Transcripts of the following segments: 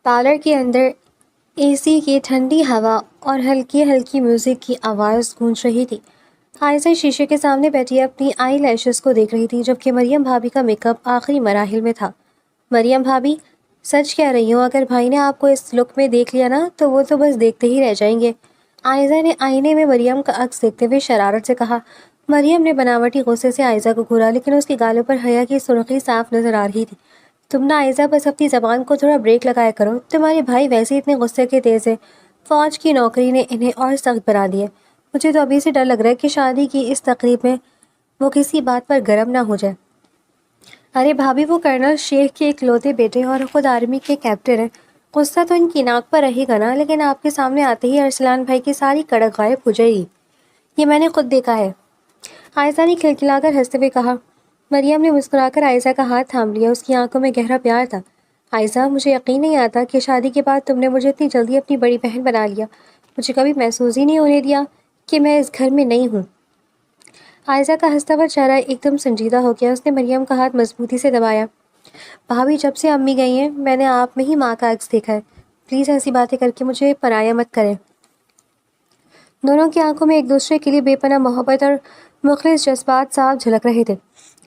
Parlour کے اندر اے سی کی ٹھنڈی ہوا اور ہلکی ہلکی میوزک کی آواز گونج رہی تھی۔ عائشہ شیشے کے سامنے بیٹھی اپنی آئی لیشز کو دیکھ رہی تھی، جبکہ مریم بھابی کا میک اپ آخری مراحل میں تھا۔ مریم بھابی، سچ کہہ رہی ہوں، اگر بھائی نے آپ کو اس لک میں دیکھ لیا نا تو وہ تو بس دیکھتے ہی رہ جائیں گے۔ عائشہ نے آئینے میں مریم کا عکس دیکھتے ہوئے شرارت سے کہا۔ مریم نے بناوٹی غصے سے عائشہ کو گھورا، لیکن اس کے گالوں پر حیا کی سرخی صاف نظر آ رہی تھی۔ تم نا عائشہ، بس اپنی زبان کو تھوڑا بریک لگایا کرو، تمہارے بھائی ویسے اتنے غصے کے تیز ہیں، فوج کی نوکری نے انہیں اور سخت بنا دیا۔ مجھے تو ابھی سے ڈر لگ رہا ہے کہ شادی کی اس تقریب میں وہ کسی بات پر گرم نہ ہو جائے۔ ارے بھابی، وہ کرنل شیخ کے اکلوتے بیٹے اور خود آرمی کے کیپٹن ہیں، غصہ تو ان کی ناک پر رہے گا نا، لیکن آپ کے سامنے آتے ہی ارسلان بھائی کی ساری کڑک غائب ہو جائے گی، یہ میں نے خود دیکھا ہے۔ عائشہ نے کھلکھلا کر ہنستے ہوئے کہا۔ مریم نے مسکرا کر عائشہ کا ہاتھ تھام لیا، اس کی آنکھوں میں گہرا پیار تھا۔ عائشہ، مجھے یقین نہیں آتا کہ شادی کے بعد تم نے مجھے اتنی جلدی اپنی بڑی بہن بنا لیا، مجھے کبھی محسوس ہی نہیں ہونے دیا کہ میں اس گھر میں نہیں ہوں۔ عائشہ کا ہنستا ہوا چہرہ ایک دم سنجیدہ ہو گیا، اس نے مریم کا ہاتھ مضبوطی سے دبایا۔ بھابی، جب سے امی گئی ہیں میں نے آپ میں ہی ماں کا عکس دیکھا ہے، پلیز ایسی باتیں کر کے مجھے پرایا مت کریں۔ دونوں کی آنکھوں میں ایک دوسرے کے لیے بے پناہ محبت اور مخلص جذبات صاف جھلک رہے تھے۔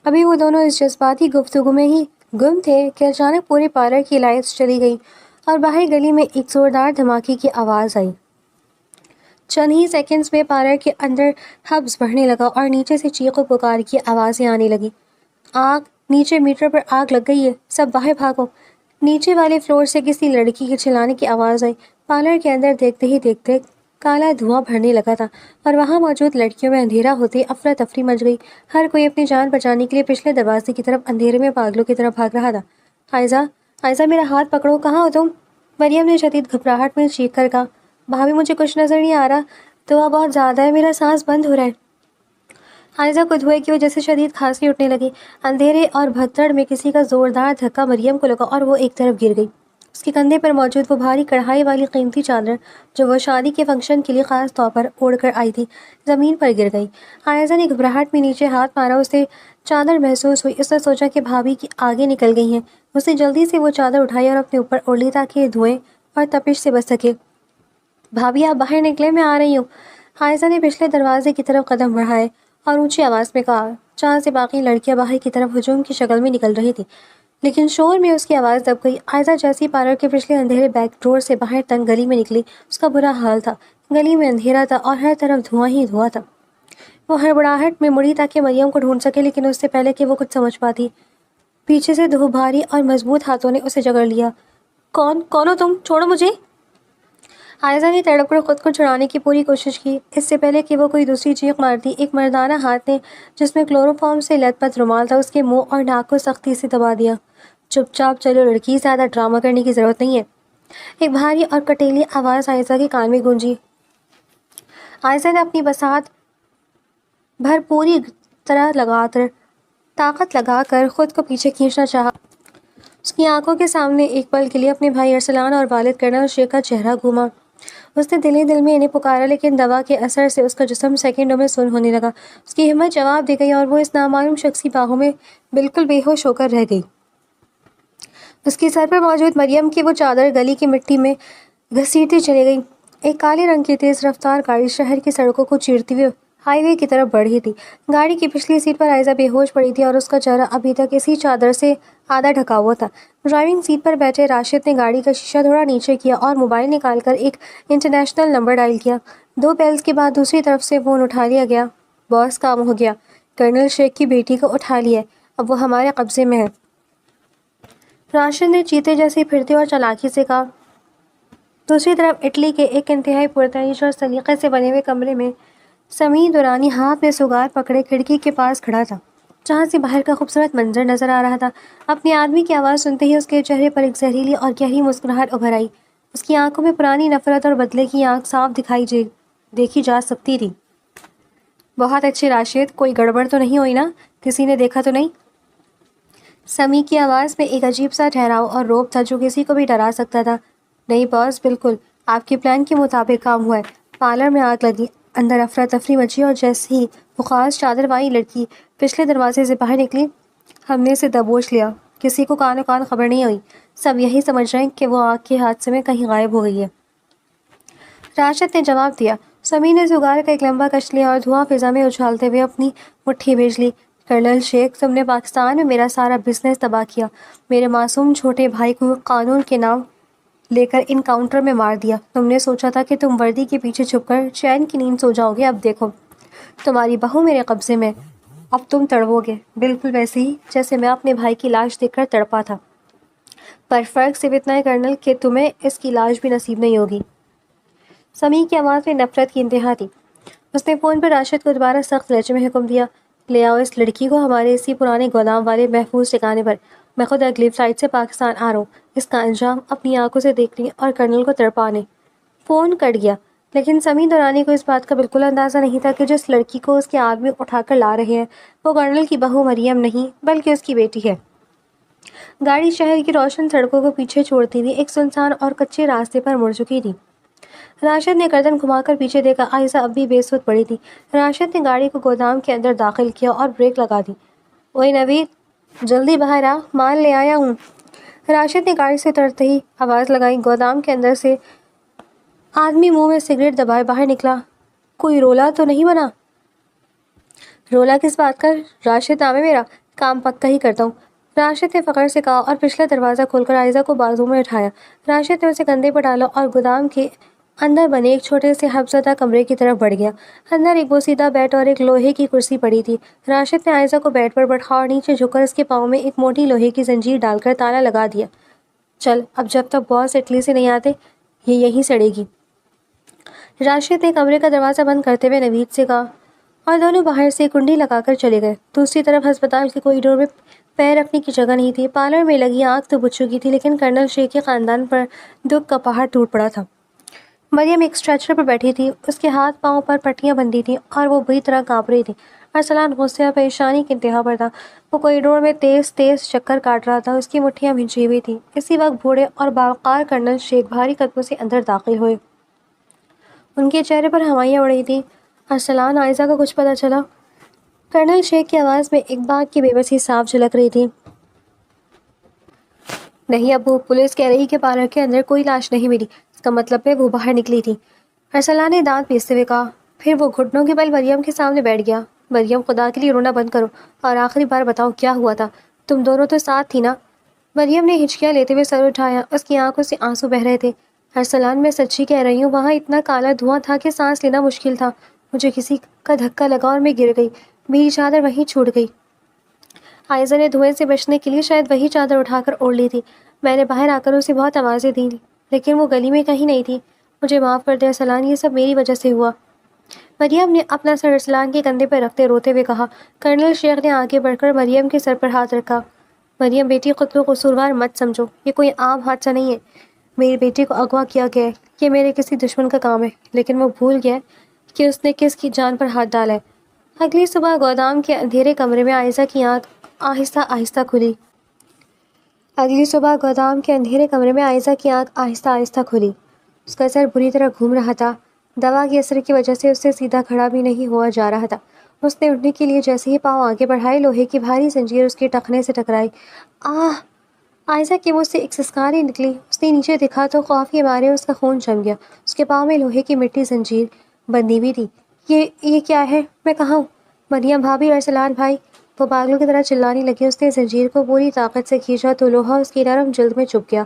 ابھی وہ دونوں اس جذباتی گفتگو میں ہی گم تھے کہ اچانک پورے پارلر کی لائٹس چلی گئیں اور باہر گلی میں ایک زوردار دھماکے کی آواز آئی۔ چند ہی سیکنڈز میں پارلر کے اندر ہبس بڑھنے لگا اور نیچے سے چیخ و پکار کی آوازیں آنے لگیں۔ آگ! نیچے میٹر پر آگ لگ گئی ہے، سب باہر بھاگو! نیچے والے فلور سے کسی لڑکی کے چلانے کی آواز آئی۔ پارلر کے اندر دیکھتے ہی دیکھتے کالا دھواں بھرنے لگا تھا اور وہاں موجود لڑکیوں میں اندھیرا ہوتے افراتفری مچ گئی۔ ہر کوئی اپنی جان بچانے کے لیے پچھلے دروازے کی طرف اندھیرے میں پاگلوں کی طرف بھاگ رہا تھا۔ عائشہ، عائشہ، میرا ہاتھ پکڑو، کہاں ہو تم؟ مریم نے شدید گھبراہٹ میں چیخ کر کہا۔ بھابی، مجھے کچھ نظر نہیں آ رہا، دھواں بہت زیادہ ہے، میرا سانس بند ہو رہا ہے۔ عائشہ کو دھوئے کی وجہ سے شدید کھانسی اٹھنے لگی۔ اندھیرے اور بھگدڑ میں کسی کا زوردار دھکا مریم کو لگا اور وہ ایک طرف گر گئی۔ اس کے کندھے پر موجود وہ بھاری کڑھائی والی قیمتی چادر جو وہ شادی کے فنکشن کے لیے خاص طور پر اوڑھ کر آئی تھی، زمین پر گر گئی۔ عائشہ نے گھبراہٹ میں نیچے ہاتھ مارا، اسے چادر محسوس ہوئی۔ اس نے سوچا کہ بھابی کی آگے نکل گئی ہیں۔ اس نے جلدی سے وہ چادر اٹھائی اور اپنے اوپر اوڑھ لی تاکہ دھوئیں اور تپش سے بچ سکے۔ بھابی، آپ باہر نکلیں، میں آ رہی ہوں۔ عائشہ نے پچھلے دروازے کی طرف قدم بڑھائے اور اونچی آواز میں کہا، جہاں سے باقی لڑکیاں باہر کی طرف ہجوم کی شکل میں نکل رہی تھیں، لیکن شور میں اس کی آواز دب گئی۔ عائشہ جیسی پارلر کے پچھلے اندھیرے بیک ڈور سے باہر تنگ گلی میں نکلی، اس کا برا حال تھا۔ گلی میں اندھیرا تھا اور ہر طرف دھواں ہی دھواں تھا۔ وہ ہڑبڑاہٹ میں مڑی تاکہ مریم کو ڈھونڈ سکے، لیکن اس سے پہلے کہ وہ کچھ سمجھ پاتی، پیچھے سے دو بھاری اور مضبوط ہاتھوں نے اسے جکڑ لیا۔ کون ہو تم؟ چھوڑو مجھے! عائشہ نے تڑپ کر خود کو چھڑانے کی پوری کوشش کی۔ اس سے پہلے کہ وہ کوئی دوسری چیخ مارتی، ایک مردانہ ہاتھ نے، جس میں کلوروفارم سے لت پت رومال تھا، اس کے منہ اور ناک کو سختی سے دبا دیا۔ چپ چاپ چلو لڑکی، زیادہ ڈرامہ کرنے کی ضرورت نہیں ہے، ایک بھاری اور کٹیلی آواز عائشہ کے کان میں گونجی۔ عائشہ نے اپنی بساط بھر پوری طاقت لگا کر خود کو پیچھے کھینچنا چاہا۔ اس کی آنکھوں کے سامنے ایک پل کے لیے اپنے بھائی ارسلان اور والد کرنل شیخ کا چہرہ گھوما۔ اس نے دل ہی دل میں انہیں پکارا، لیکن دوا کے اثر سے اس کا جسم سیکنڈوں میں سن ہونے لگا۔ اس کی ہمت جواب دے گئی اور وہ اس نامعلوم شخص کی باہوں میں بالکل بے ہوش ہو کر رہ گئی۔ اس کی سر پر موجود مریم کی وہ چادر گلی کی مٹی میں گھسیٹتی چلی گئی۔ ایک کالے رنگ کی تیز رفتار گاڑی شہر کی سڑکوں کو چیرتی ہوئے ہائی وے کی طرف بڑھ رہی تھی۔ گاڑی کی پچھلی سیٹ پر عائشہ بے ہوش پڑی تھی اور اس کا چہرہ ابھی تک اسی چادر سے آدھا ڈھکا ہوا تھا۔ ڈرائیونگ سیٹ پر بیٹھے راشد نے گاڑی کا شیشہ تھوڑا نیچے کیا اور موبائل نکال کر ایک انٹرنیشنل نمبر ڈائل کیا۔ 2 بیلز کے بعد دوسری طرف سے فون اٹھا لیا گیا۔ باس، کام ہو گیا، کرنل شیخ کی بیٹی کو اٹھا لیا ہے، اب وہ ہمارے قبضے میں ہے، راشد نے چیتے جیسی پھرتی اور چالاکی سے کہا۔ دوسری طرف اٹلی کے ایک انتہائی پرتعیش اور سلیقے سے بنے ہوئے کمرے میں سمیع دورانی ہاتھ میں سگار پکڑے کھڑکی کے پاس کھڑا تھا، جہاں سے باہر کا خوبصورت منظر نظر آ رہا تھا۔ اپنے آدمی کی آواز سنتے ہی اس کے چہرے پر ایک زہریلی اور گہری مسکراہٹ ابھر آئی۔ اس کی آنکھوں میں پرانی نفرت اور بدلے کی آنکھ صاف دیکھی جا سکتی تھی۔ بہت اچھے راشد، کوئی گڑبڑ تو نہیں ہوئی نا؟ کسی نے دیکھا تو نہیں؟ سمیع کی آواز میں ایک عجیب سا ٹھہراؤ اور رعب تھا جو کسی کو بھی ڈرا سکتا تھا۔ نہیں باس، بالکل آپ کے پلان کے مطابق کام ہوا ہے۔ پارلر میں آگ لگی، اندر افراتفری مچی اور جیسے ہی وہ خاص چادر والی لڑکی پچھلے دروازے سے باہر نکلی، ہم نے اسے دبوچ لیا۔ کسی کو کان و کان خبر نہیں ہوئی، سب یہی سمجھ رہے ہیں کہ وہ آگ کے حادثے میں کہیں غائب ہو گئی ہے۔ راشد نے جواب دیا۔ سمیع نے سگار کا ایک لمبا کش لیا اور دھواں فضا میں اچھالتے ہوئے اپنی مٹھی بھیج لی۔ کرنل شیخ، تم نے پاکستان میں میرا سارا بزنس تباہ کیا، میرے معصوم چھوٹے بھائی کو قانون کے نام لے کر انکاؤنٹر میں مار دیا۔ تم نے سوچا تھا کہ تم وردی کے پیچھے چھپ کر چین کی نیند سو جاؤ گے، اب دیکھو تمہاری بہو میرے قبضے میں، اب تم تڑپو گے، بالکل ویسے ہی جیسے میں اپنے بھائی کی لاش دیکھ کر تڑپا تھا۔ پر فرق صرف اتنا ہے کرنل کہ تمہیں اس کی لاش بھی نصیب نہیں ہوگی۔ سمیع کی آواز میں نفرت کی انتہا تھی۔ اس نے فون پر راشد کو دوبارہ سخت لہجے میں حکم دیا، لے آؤ اس لڑکی کو ہمارے اسی پرانے گودام والے محفوظ ٹھکانے پر۔ میں خود اگلی فلائٹ سے پاکستان آ رہا ہوں، اس کا انجام اپنی آنکھوں سے دیکھنے اور کرنل کو تڑپانے۔ فون کٹ گیا، لیکن سمیع دورانی کو اس بات کا بالکل اندازہ نہیں تھا کہ جس لڑکی کو اس کے آدمی اٹھا کر لا رہے ہیں وہ کرنل کی بہو مریم نہیں بلکہ اس کی بیٹی ہے۔ گاڑی شہر کی روشن سڑکوں کو پیچھے چھوڑتی ہوئی ایک سنسان اور کچے راستے پر مڑ چکی تھی۔ راشد نے گردن گھما کر پیچھے دیکھا، عائشہ اب بھی بے سود پڑی تھی۔ راشد نے گاڑی کو گودام کے اندر داخل کیا اور بریک لگا دی۔ اوئے نوید، جلدی باہر آ، مال لے آیا ہوں۔ راشد نے گاڑی سے اترتے ہی آواز لگائی۔ گودام کے اندر سے آدمی منہ میں سگریٹ دبائے باہر نکلا۔ کوئی رولا تو نہیں بنا؟ رولا کس بات کا؟ راشد نام ہے میرا، کام پکا ہی کرتا ہوں، راشد نے فخر سے کہا اور پچھلا دروازہ کھول کر عائزہ کو بازو میں اٹھایا۔ راشد نے اسے کندھے پر ڈالا اور گودام کے اندر بنے ایک چھوٹے سے حفظدہ کمرے کی طرف بڑھ گیا۔ اندر ایک بوسیدہ بیڈ اور ایک لوہے کی کرسی پڑی تھی۔ راشد نے عائزہ کو بیڈ پر بٹھا اور نیچے جھک کر اس کے پاؤں میں ایک موٹی لوہے کی زنجیر ڈال کر تالا لگا دیا۔ چل، اب جب تک باس اٹلی سے نہیں آتے یہ یہیں سڑے گی۔ راشد نے کمرے کا دروازہ بند کرتے ہوئے نوید سے کہا اور دونوں باہر سے کنڈی لگا کر چلے گئے۔ دوسری طرف ہسپتال کے کوریڈور میں پیر رکھنے کی جگہ نہیں تھی۔ پارلر میں لگی آگ تو بجھ چکی تھی، لیکن کرنل شیخ کے خاندان پر دکھ کا پہاڑ ٹوٹ پڑا تھا۔ مریم ایک اسٹریچر پر بیٹھی تھی، اس کے ہاتھ پاؤں پر پٹیاں بندھی تھیں اور وہ بری طرح کانپ رہی تھی۔ ارسلان غصے اور پریشانی کی انتہا پر تھا۔ وہ کوریڈور میں تیز تیز چکر کاٹ رہا تھا، اس کی مٹھیاں بھینچی ہوئی تھیں۔ اسی وقت بوڑھے اور باوقار کرنل شیخ بھاری قدموں سے اندر داخل ہوئے۔ ان کے چہرے پر ہوائیاں اڑ رہی تھیں۔ ارسلان، عائزہ کا کچھ پتہ چلا؟ کرنل شیخ کی آواز میں ایک بات کی بے بسی صاف جھلک رہی تھی۔ نہیں ابو، پولیس کہہ رہی کہ پارلر کے اندر کوئی لاش نہیں ملی، اس کا مطلب ہے وہ باہر نکلی تھی، ارسلان نے دانت پیستے ہوئے کہا۔ پھر وہ گھٹنوں کے بل مریم کے سامنے بیٹھ گیا۔ مریم، خدا کے لیے رونا بند کرو اور آخری بار بتاؤ کیا ہوا تھا؟ تم دونوں تو ساتھ تھی نا؟ مریم نے ہچکیاں لیتے ہوئے سر اٹھایا، اس کی آنکھوں سے آنسو بہہ رہے تھے۔ ارسلان، میں سچی کہہ رہی ہوں، وہاں اتنا کالا دھواں تھا کہ سانس لینا مشکل تھا، مجھے کسی کا دھکا لگا اور میں گر گئی، میری چادر وہیں چھوٹ گئی۔ عائزہ نے دھوئیں سے بچنے کے لیے شاید وہی چادر اٹھا کر اوڑھ لی تھی، میں نے باہر آ کر اسے بہت آوازیں دیں لیکن وہ گلی میں کہیں نہیں تھی، مجھے معاف کر دے ارسلان، یہ سب میری وجہ سے ہوا۔ مریم نے اپنا سر ارسلان کے کندھے پر رکھتے روتے ہوئے کہا۔ کرنل شیخ نے آگے بڑھ کر مریم کے سر پر ہاتھ رکھا۔ مریم بیٹی، خود کو قصوروار مت سمجھو، یہ کوئی عام حادثہ نہیں ہے، میری بیٹی کو اغوا کیا گیا ہے، یہ میرے کسی دشمن کا کام ہے، لیکن وہ بھول گیا کہ اس نے کس کی جان پر ہاتھ ڈالا ہے۔ اگلی صبح گودام کے اندھیرے کمرے میں عائزہ کی آنکھ آہستہ آہستہ کھلی۔ اس کا سر بری طرح گھوم رہا تھا، دوا کے اثر کی وجہ سے اس سے سیدھا کھڑا بھی نہیں ہوا جا رہا تھا۔ اس نے اٹھنے کے لیے جیسے ہی پاؤں آگے بڑھائے، لوہے کی بھاری زنجیر اس کے ٹخنے سے ٹکرائی۔ آہ! عائزہ کے منہ سے ایک سسکاری نکلی۔ اس نے نیچے دیکھا تو خوف کے مارے اس کا خون جم گیا۔ اس کے پاؤں میں لوہے کی مٹی زنجیر بندھی ہوئی تھی۔ یہ کیا ہے؟ میں کہاں ہوں؟ مریم بھابھی، ارسلان بھائی! وہ پاگلوں کی طرح چلانے لگی۔ اس نے زنجیر کو پوری طاقت سے کھینچا تو لوہا اس کی نرم جلد میں چبھ گیا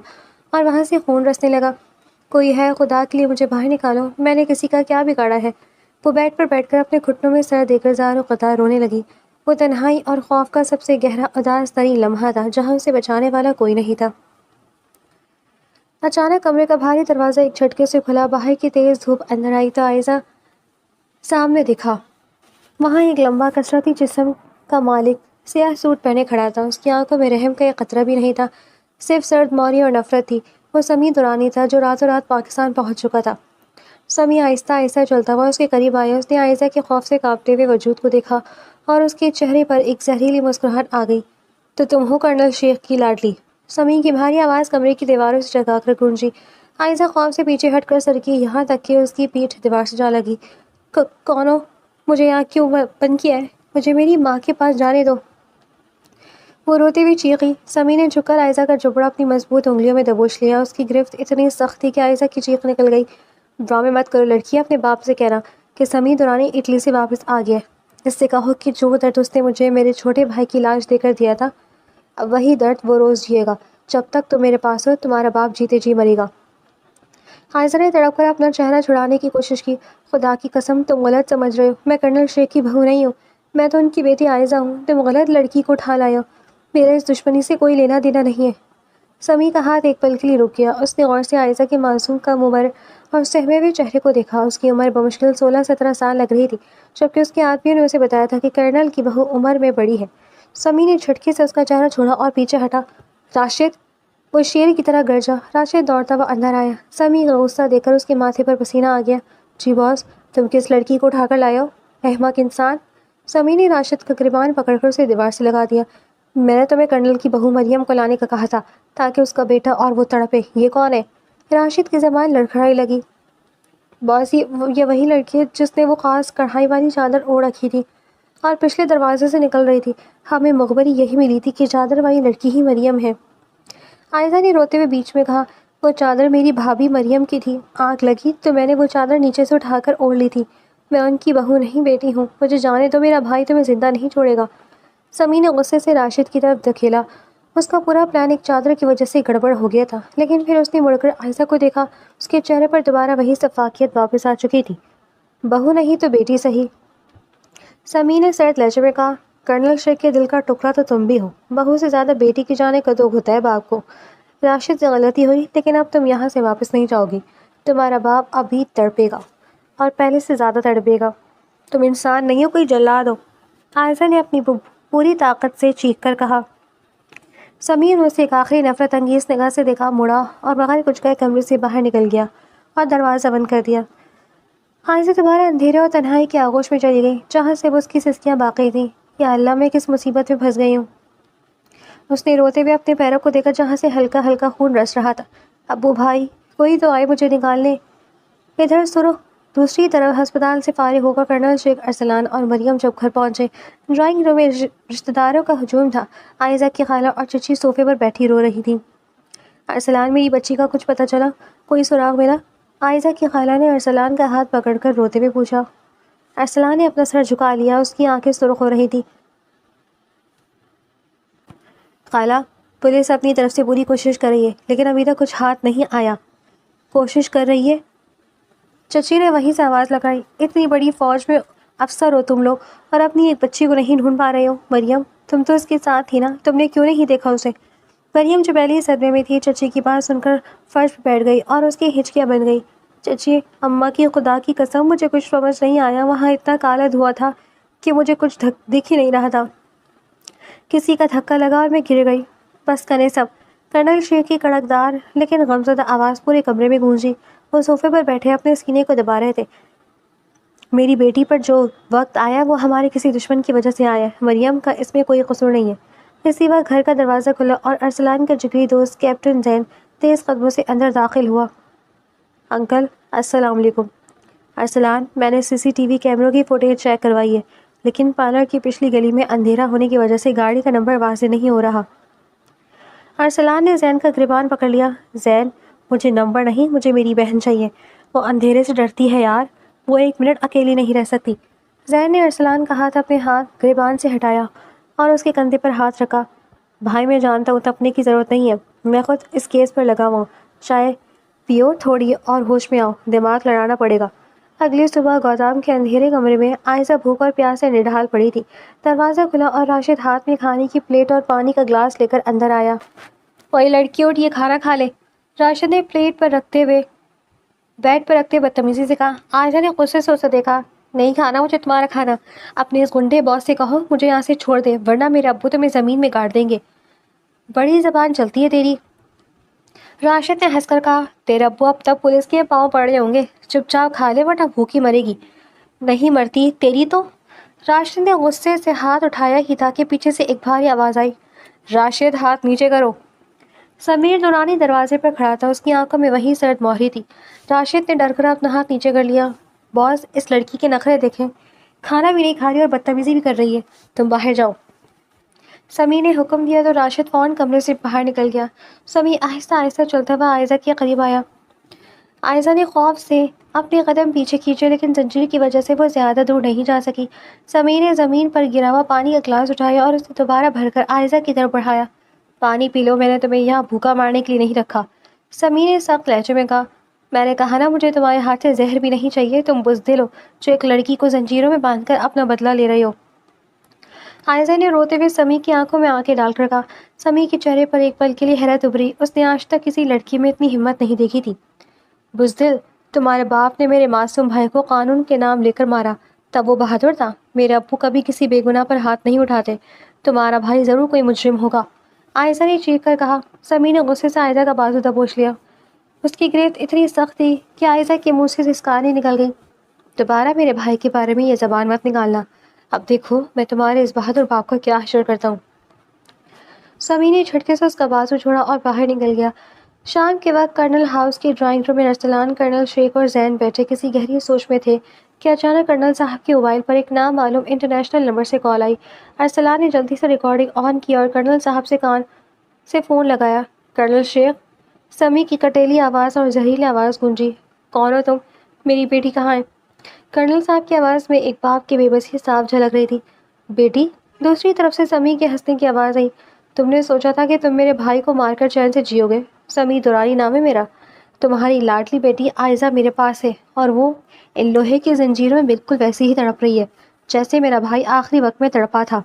اور وہاں سے خون رسنے لگا۔ کوئی ہے؟ خدا کے لیے مجھے باہر نکالو، میں نے کسی کا کیا بگاڑا ہے؟ وہ بیڈ پر بیٹھ کر اپنے گھٹنوں میں سر دے کر زار و قطار رونے لگی۔ وہ تنہائی اور خوف کا سب سے گہرا اداس ترین لمحہ تھا، جہاں اسے بچانے والا کوئی نہیں تھا۔ اچانک کمرے کا بھاری دروازہ ایک جھٹکے سے کھلا، باہر کی تیز دھوپ اندر آئی تو عائزہ سامنے دکھا۔ وہاں ایک لمبا کثرتی جسم کا مالک سیاہ سوٹ پہنے کھڑا تھا۔ اس کی آنکھوں میں رحم کا ایک قطرہ بھی نہیں تھا، صرف سرد موری اور نفرت تھی۔ وہ سمیع دورانی تھا، جو راتوں رات پاکستان پہنچ چکا تھا۔ سمیع آہستہ آہستہ چلتا ہوا اس کے قریب آیا۔ اس نے عائزہ کے خوف سے کانپتے ہوئے وجود کو دیکھا اور اس کے چہرے پر ایک زہریلی مسکراہٹ آ گئی۔ تو تم ہو کرنل شیخ کی لاڈلی؟ سمیع کی بھاری آواز کمرے کی دیواروں سے ٹکرا کر گونجی۔ عائزہ خوف سے پیچھے ہٹ کر سرکی، یہاں تک کہ اس کی پیٹھ دیوار سے جا لگی۔ کون ہو؟ مجھے یہاں کیوں بند کیا ہے؟ مجھے میری ماں کے پاس جانے دو۔ وہ روتے ہوئے چیخی۔ سمیع نے جھک کر عائزہ کا جبڑا اپنی مضبوط انگلیوں میں دبوچ لیا۔ اس کی گرفت اتنی سخت تھی کہ عائزہ کی چیخ نکل گئی۔ ڈرامے مت کرو لڑکی، اپنے باپ سے کہنا کہ سمیع دورانی اٹلی سے واپس آ گیا ہے۔ اس سے کہو کہ جو درد اس نے مجھے میرے چھوٹے بھائی کی لاش دے کر دیا تھا، اب وہی درد وہ روز جیے گا۔ جب تک تم میرے پاس ہو تمہارا باپ جیتے جی مرے گا۔ عائزہ نے تڑپ کر اپنا چہرہ چھڑانے کی کوشش کی۔ خدا کی قسم تم غلط سمجھ رہے ہو، میں کرنل شیخ کی بہو نہیں ہوں، میں تو ان کی بیٹی عائزہ ہوں۔ تم غلط لڑکی کو اٹھا لائے ہو، میرا اس دشمنی سے کوئی لینا دینا نہیں ہے۔ سمیع کا ہاتھ ایک پل کے لیے رک گیا۔ اس نے غور سے عائزہ کے معصوم کم عمر اور سہمے ہوئے چہرے کو دیکھا۔ اس کی عمر بمشکل 16-17 سال لگ رہی تھی، جبکہ اس کے آدمیوں نے اسے بتایا تھا کہ کرنل کی بہو عمر میں بڑی ہے۔ سمیع نے جھٹکے سے اس کا چہرہ چھوڑا اور پیچھے ہٹا۔ راشد! وہ شیر کی طرح گرجا۔ راشد دوڑتا ہوا اندر آیا۔ سمیع کا غصہ دیکھ کر اس کے ماتھے پر پسینہ آ گیا۔ جی باس، تم کس لڑکی کو اٹھا کر لائے ہو، احمق انسان؟ سمیع نے راشد کا گریبان پکڑ کر اسے دیوار سے لگا دیا۔ میں نے تمہیں کرنل کی بہو مریم کو لانے کا کہا تھا تاکہ اس کا بیٹا اور وہ تڑپے۔ یہ کون ہے؟ راشد کی زبان لڑکھڑانے لگی۔ باس، یہ وہی لڑکی ہے جس نے وہ خاص کڑھائی والی چادر اوڑھ رکھی تھی اور پچھلے دروازے سے نکل رہی تھی۔ ہمیں مخبری یہی ملی تھی کہ چادر والی لڑکی ہی مریم ہے۔ عائزہ نے روتے ہوئے بیچ میں کہا، وہ چادر میری بھابھی مریم کی تھی، آگ لگی تو میں نے وہ چادر نیچے سے اٹھا کر اوڑھ لی تھی۔ میں ان کی بہو نہیں بیٹی ہوں، مجھے جانے دو، میرا بھائی تمہیں زندہ نہیں چھوڑے گا۔ سمیع نے غصے سے راشد کی طرف دھکیلا۔ اس کا پورا پلان ایک چادر کی وجہ سے گڑبڑ ہو گیا تھا، لیکن پھر اس نے مڑ کر عائزہ کو دیکھا۔ اس کے چہرے پر دوبارہ وہی شفافیت واپس آ چکی تھی۔ بہو نہیں تو بیٹی صحیح۔ سمیع نے سرد لہجے میں کہا، کرنل شیخ کے دل کا ٹکڑا تو تم بھی ہو، بہو سے زیادہ بیٹی کی جانے کا دو ہوتا ہے باپ کو۔ راشد سے غلطی ہوئی، لیکن اب تم یہاں سے واپس نہیں جاؤ گی۔ تمہارا باپ ابھی تڑپے گا اور پہلے سے زیادہ تڑپے گا۔ تم انسان نہیں ہو، کوئی جلاد ہو، عائزہ نے اپنی پوری طاقت سے چیخ کر کہا۔ سمیع نے اسے ایک آخری نفرت انگیز نگاہ سے دیکھا، مڑا اور بغیر کچھ کہے کمرے سے باہر نکل گیا اور دروازہ بند کر دیا۔ عائزہ دوبارہ اندھیرے اور تنہائی کے آغوش میں چلی گئی، جہاں سے اس کی سسکیاں باقی تھیں۔ یا اللہ، میں کس مصیبت میں پھنس گئی ہوں۔ اس نے روتے ہوئے اپنے پیروں کو دیکھا جہاں سے ہلکا ہلکا خون رس رہا تھا۔ ابو بھائی، کوئی تو آئے مجھے نکالنے۔ ادھر سنو۔ دوسری طرف ہسپتال سے فارغ ہو کر کرنل شیخ ارسلان اور مریم جب گھر پہنچے، ڈرائنگ روم میں رشتہ داروں کا ہجوم تھا۔ عائزہ کی خالہ اور چچی صوفے پر بیٹھی رو رہی تھیں۔ ارسلان، میری بچی کا کچھ پتہ چلا؟ کوئی سراغ ملا؟ عائزہ کی خالہ نے ارسلان کا ہاتھ پکڑ کر روتے ہوئے پوچھا۔ ارسلان نے اپنا سر جھکا لیا، اس کی آنکھیں سرخ ہو رہی تھیں۔ خالہ، پولیس اپنی طرف سے پوری کوشش کر رہی ہے، لیکن ابھی تک کچھ ہاتھ نہیں آیا۔ کوشش کر رہی ہے؟ چچی نے وہیں سے آواز لگائی، اتنی بڑی فوج میں افسر ہو تم لوگ اور اپنی ایک بچی کو نہیں ڈھونڈ پا رہے ہو؟ مریم، تم تو اس کے ساتھ تھی نا، تم نے کیوں نہیں دیکھا اسے؟ مریم جو پہلے ہی صدمے میں تھی، چچی کی بات سن کر فرش پہ بیٹھ گئی اور اس کی ہچکیاں بن گئی۔ چچی، اماں کی خدا کی قسم مجھے کچھ سمجھ نہیں آیا، وہاں اتنا کالا دھواں تھا کہ مجھے کچھ دکھ ہی نہیں رہا تھا۔ کسی کا دھکا لگا اور میں گر گئی۔ بس کریں سب۔ کرنل شیخ کی کڑکدار لیکن غمزدہ آواز پورے کمرے میں گونجی۔ وہ صوفے پر بیٹھے اپنے سینے کو دبا رہے تھے۔ میری بیٹی پر جو وقت آیا وہ ہمارے کسی دشمن کی وجہ سے آیا ہے، مریم کا اس میں کوئی قصور نہیں ہے۔ اسی وقت گھر کا دروازہ کھلا اور ارسلان کا جگری دوست کیپٹن زین تیز قدموں سے اندر داخل ہوا۔ انکل، السلام علیکم۔ ارسلان، میں نے CCTV کیمروں کی فوٹیج چیک کروائی ہے، لیکن پارلر کی پچھلی گلی میں اندھیرا ہونے کی وجہ سے گاڑی کا نمبر واضح نہیں ہو رہا۔ ارسلان نے زین کا گریبان پکڑ لیا۔ زین، مجھے نمبر نہیں، مجھے میری بہن چاہیے، وہ اندھیرے سے ڈرتی ہے یار، وہ ایک منٹ اکیلی نہیں رہ سکتی۔ زین نے ارسلان کا ہاتھ اپنے ہاتھ گریبان سے ہٹایا اور اس کے کندھے پر ہاتھ رکھا۔ بھائی، میں جانتا ہوں تپنے کی ضرورت نہیں ہے، میں خود اس کیس پر لگا ہوا ہوں، چائے پیو تھوڑی اور ہوش میں آؤ، دماغ لڑانا پڑے گا۔ اگلی صبح گودام کے اندھیرے کمرے میں عائزہ بھوک اور پیاس سے نڈھال پڑی تھی۔ دروازہ کھلا اور راشد ہاتھ میں کھانے کی پلیٹ اور پانی کا گلاس لے کر اندر آیا۔ اوئے لڑکی، اٹھ، یہ کھانا کھا لے، راشد نے پلیٹ پر رکھتے ہوئے بیڈ پر رکھتے بدتمیزی سے کہا۔ عائزہ نے غصے سے اسے دیکھا۔ نہیں کھانا مجھے تمہارا کھانا، اپنے اس گنڈے باس سے کہو مجھے یہاں سے چھوڑ دے، ورنہ میرے ابو تمہیں زمین میں گاڑ دیں گے۔ بڑی زبان چلتی ہے تیری، راشد نے ہنس کر کہا۔ تیرے ابو اب تک پولیس کے پاؤں پڑ رہے ہوں گے، چپ چاپ کھا لے ورنہ بھوکی مرے گی۔ نہیں مرتی تیری تو۔ راشد نے غصے سے ہاتھ اٹھایا ہی تھا کہ پیچھے سے ایک بھاری آواز آئی، راشد ہاتھ نیچے کرو۔ سمیر نورانی دروازے پر کھڑا تھا، اس کی آنکھوں میں وہی سرد مہری تھی۔ راشد نے ڈر کر اپنا ہاتھ نیچے کر لیا۔ باس، اس لڑکی کے نخرے دیکھیں، کھانا بھی نہیں کھا رہی اور بدتمیزی بھی کر رہی ہے، تم باہر جاؤ۔ سمیع نے حکم دیا تو راشد فون کمرے سے باہر نکل گیا۔ سمیع آہستہ آہستہ چلتا ہوا عائزہ کے قریب آیا۔ عائزہ نے خوف سے اپنے قدم پیچھے کھینچے لیکن زنجیر کی وجہ سے وہ زیادہ دور نہیں جا سکی۔ سمیع نے زمین پر گرا ہوا پانی کا گلاس اٹھایا اور اسے دوبارہ بھر کر عائزہ کی طرف بڑھایا۔ پانی پی لو، میں نے تمہیں یہاں بھوکا مارنے کے لیے نہیں رکھا، سمیع نے سخت لہجے میں کہا۔ میں نے کہا نا مجھے تمہارے ہاتھ سے زہر بھی نہیں چاہیے، تم بزدل ہو جو ایک لڑکی کو زنجیروں میں باندھ کر اپنا بدلہ لے رہے ہو۔ عائزہ نے روتے ہوئے سمیع کی آنکھوں میں آنکھیں ڈال کر کہا۔ سمیع کے چہرے پر ایک پل کے لیے حیرت ابھری، اس نے آج تک کسی لڑکی میں اتنی ہمت نہیں دیکھی تھی۔ بزدل، تمہارے باپ نے میرے معصوم بھائی کو قانون کے نام لے کر مارا، تب وہ بہادر تھا؟ میرے ابو کبھی کسی بے گناہ پر ہاتھ نہیں اٹھاتے، تمہارا بھائی ضرور کوئی مجرم ہوگا، عائزہ نے چیخ کر کہا۔ سمیع نے غصے سے عائزہ کا بازو دبوچ لیا۔ اس کی گریفت اتنی سخت تھی کہ عائزہ کے منہ سے سسکانی نکل گئی۔ دوبارہ میرے بھائی کے بارے میں یہ زبان مت نکالنا، اب دیکھو میں تمہارے اس بہادر باپ کا کیا حشر کرتا ہوں۔ سمیع نے جھٹکے سے اس کا بازو چھوڑا اور باہر نکل گیا۔ شام کے وقت کرنل ہاؤس کے ڈرائنگ روم میں ارسلان، کرنل شیخ اور زین بیٹھے کسی گہری سوچ میں تھے کہ اچانک کرنل صاحب کے موبائل پر ایک نامعلوم انٹرنیشنل نمبر سے کال آئی۔ ارسلان نے جلدی سے ریکارڈنگ آن کی اور کرنل صاحب سے کان سے فون لگایا۔ کرنل شیخ، سمیع کی کٹیلی آواز اور زہریلی آواز گونجی۔ کون ہو تم؟ میری بیٹی کہاں ہے؟ کرنل صاحب کی آواز میں ایک باپ کی بے بسی صاف جھلک رہی تھی۔ بیٹی؟ دوسری طرف سے سمیع کے ہنسنے کی آواز آئی۔ تم نے سوچا تھا کہ تم میرے بھائی کو مار کر چین سے جیو گے؟ سمیع درانی نام ہے میرا۔ تمہاری لاڈلی بیٹی عائزہ میرے پاس ہے اور وہ ان لوہے کی زنجیروں میں بالکل ویسی ہی تڑپ رہی ہے جیسے میرا بھائی آخری وقت میں تڑپا تھا۔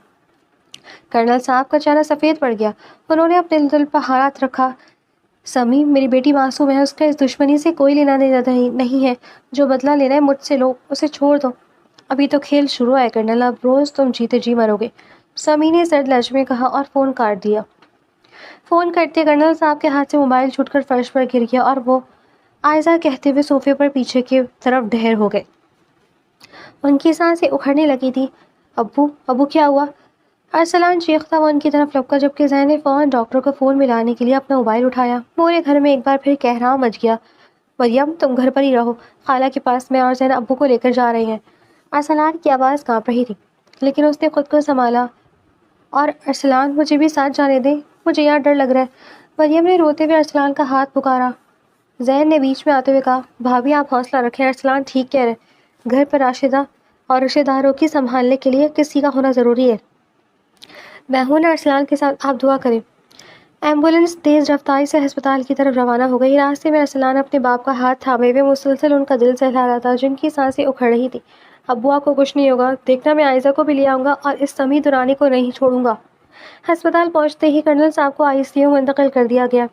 کرنل صاحب کا چہرہ سفید پڑ گیا۔ انہوں نے اپنے دل پر ہاتھ رکھا۔ سمیع، میری بیٹی معصوم ہے، اس کا اس دشمنی سے کوئی لینا دینا نہیں ہے، جو بدلہ لینا ہے مجھ سے لو، اسے چھوڑ دو۔ ابھی تو کھیل شروع ہے کرنل، اب روز تم جیتے جی مرو گے، سمیع نے سرد لہجے میں کہا اور فون کاٹ دیا۔ فون کرتے کرنل صاحب کے ہاتھ سے موبائل چھوٹ کر فرش پر گر گیا اور وہ عائزہ کہتے ہوئے صوفے پر پیچھے کی طرف ڈھیر ہو گئے۔ ان کی سانسیں اکھڑنے لگی تھی۔ ابو کیا ہوا؟ ارسلان چیختا وہ ان کی طرف لپکا جبکہ زین نے فوراً ڈاکٹر کو فون ملانے کے لیے اپنا موبائل اٹھایا۔ پورے گھر میں ایک بار پھر کہرام مچ گیا۔ مریم، تم گھر پر ہی رہو، خالہ کے پاس میں اور زین ابو کو لے کر جا رہے ہیں۔ ارسلان کی آواز کانپ رہی تھی لیکن اس نے خود کو سنبھالا اور ارسلان، مجھے بھی ساتھ جانے دیں، مجھے یہاں ڈر لگ رہا ہے۔ مریم نے روتے ہوئے ارسلان کا ہاتھ پکارا۔ زین نے بیچ میں آتے ہوئے کہا، بھابھی آپ حوصلہ رکھیں، ارسلان ٹھیک کہہ رہے، گھر پر راشدہ اور رشتہ داروں کی سنبھالنے کے لیے کسی کا ہونا ضروری ہے۔ میں ہوں نا ارسلان کے ساتھ، آپ دعا کریں۔ ایمبولینس تیز رفتاری سے ہسپتال کی طرف روانہ ہو گئی۔ راستے میں ارسلان اپنے باپ کا ہاتھ تھامے ہوئے مسلسل ان کا دل سہلا رہا تھا جن کی سانسیں اکھڑ رہی تھیں۔ ابو آپ کو کچھ نہیں ہوگا، دیکھنا میں عائزہ کو بھی لے آؤں گا اور اس سمیع درانی کو نہیں چھوڑوں گا۔ ہسپتال پہنچتے ہی کرنل صاحب کو ICU منتقل کر دیا گیا۔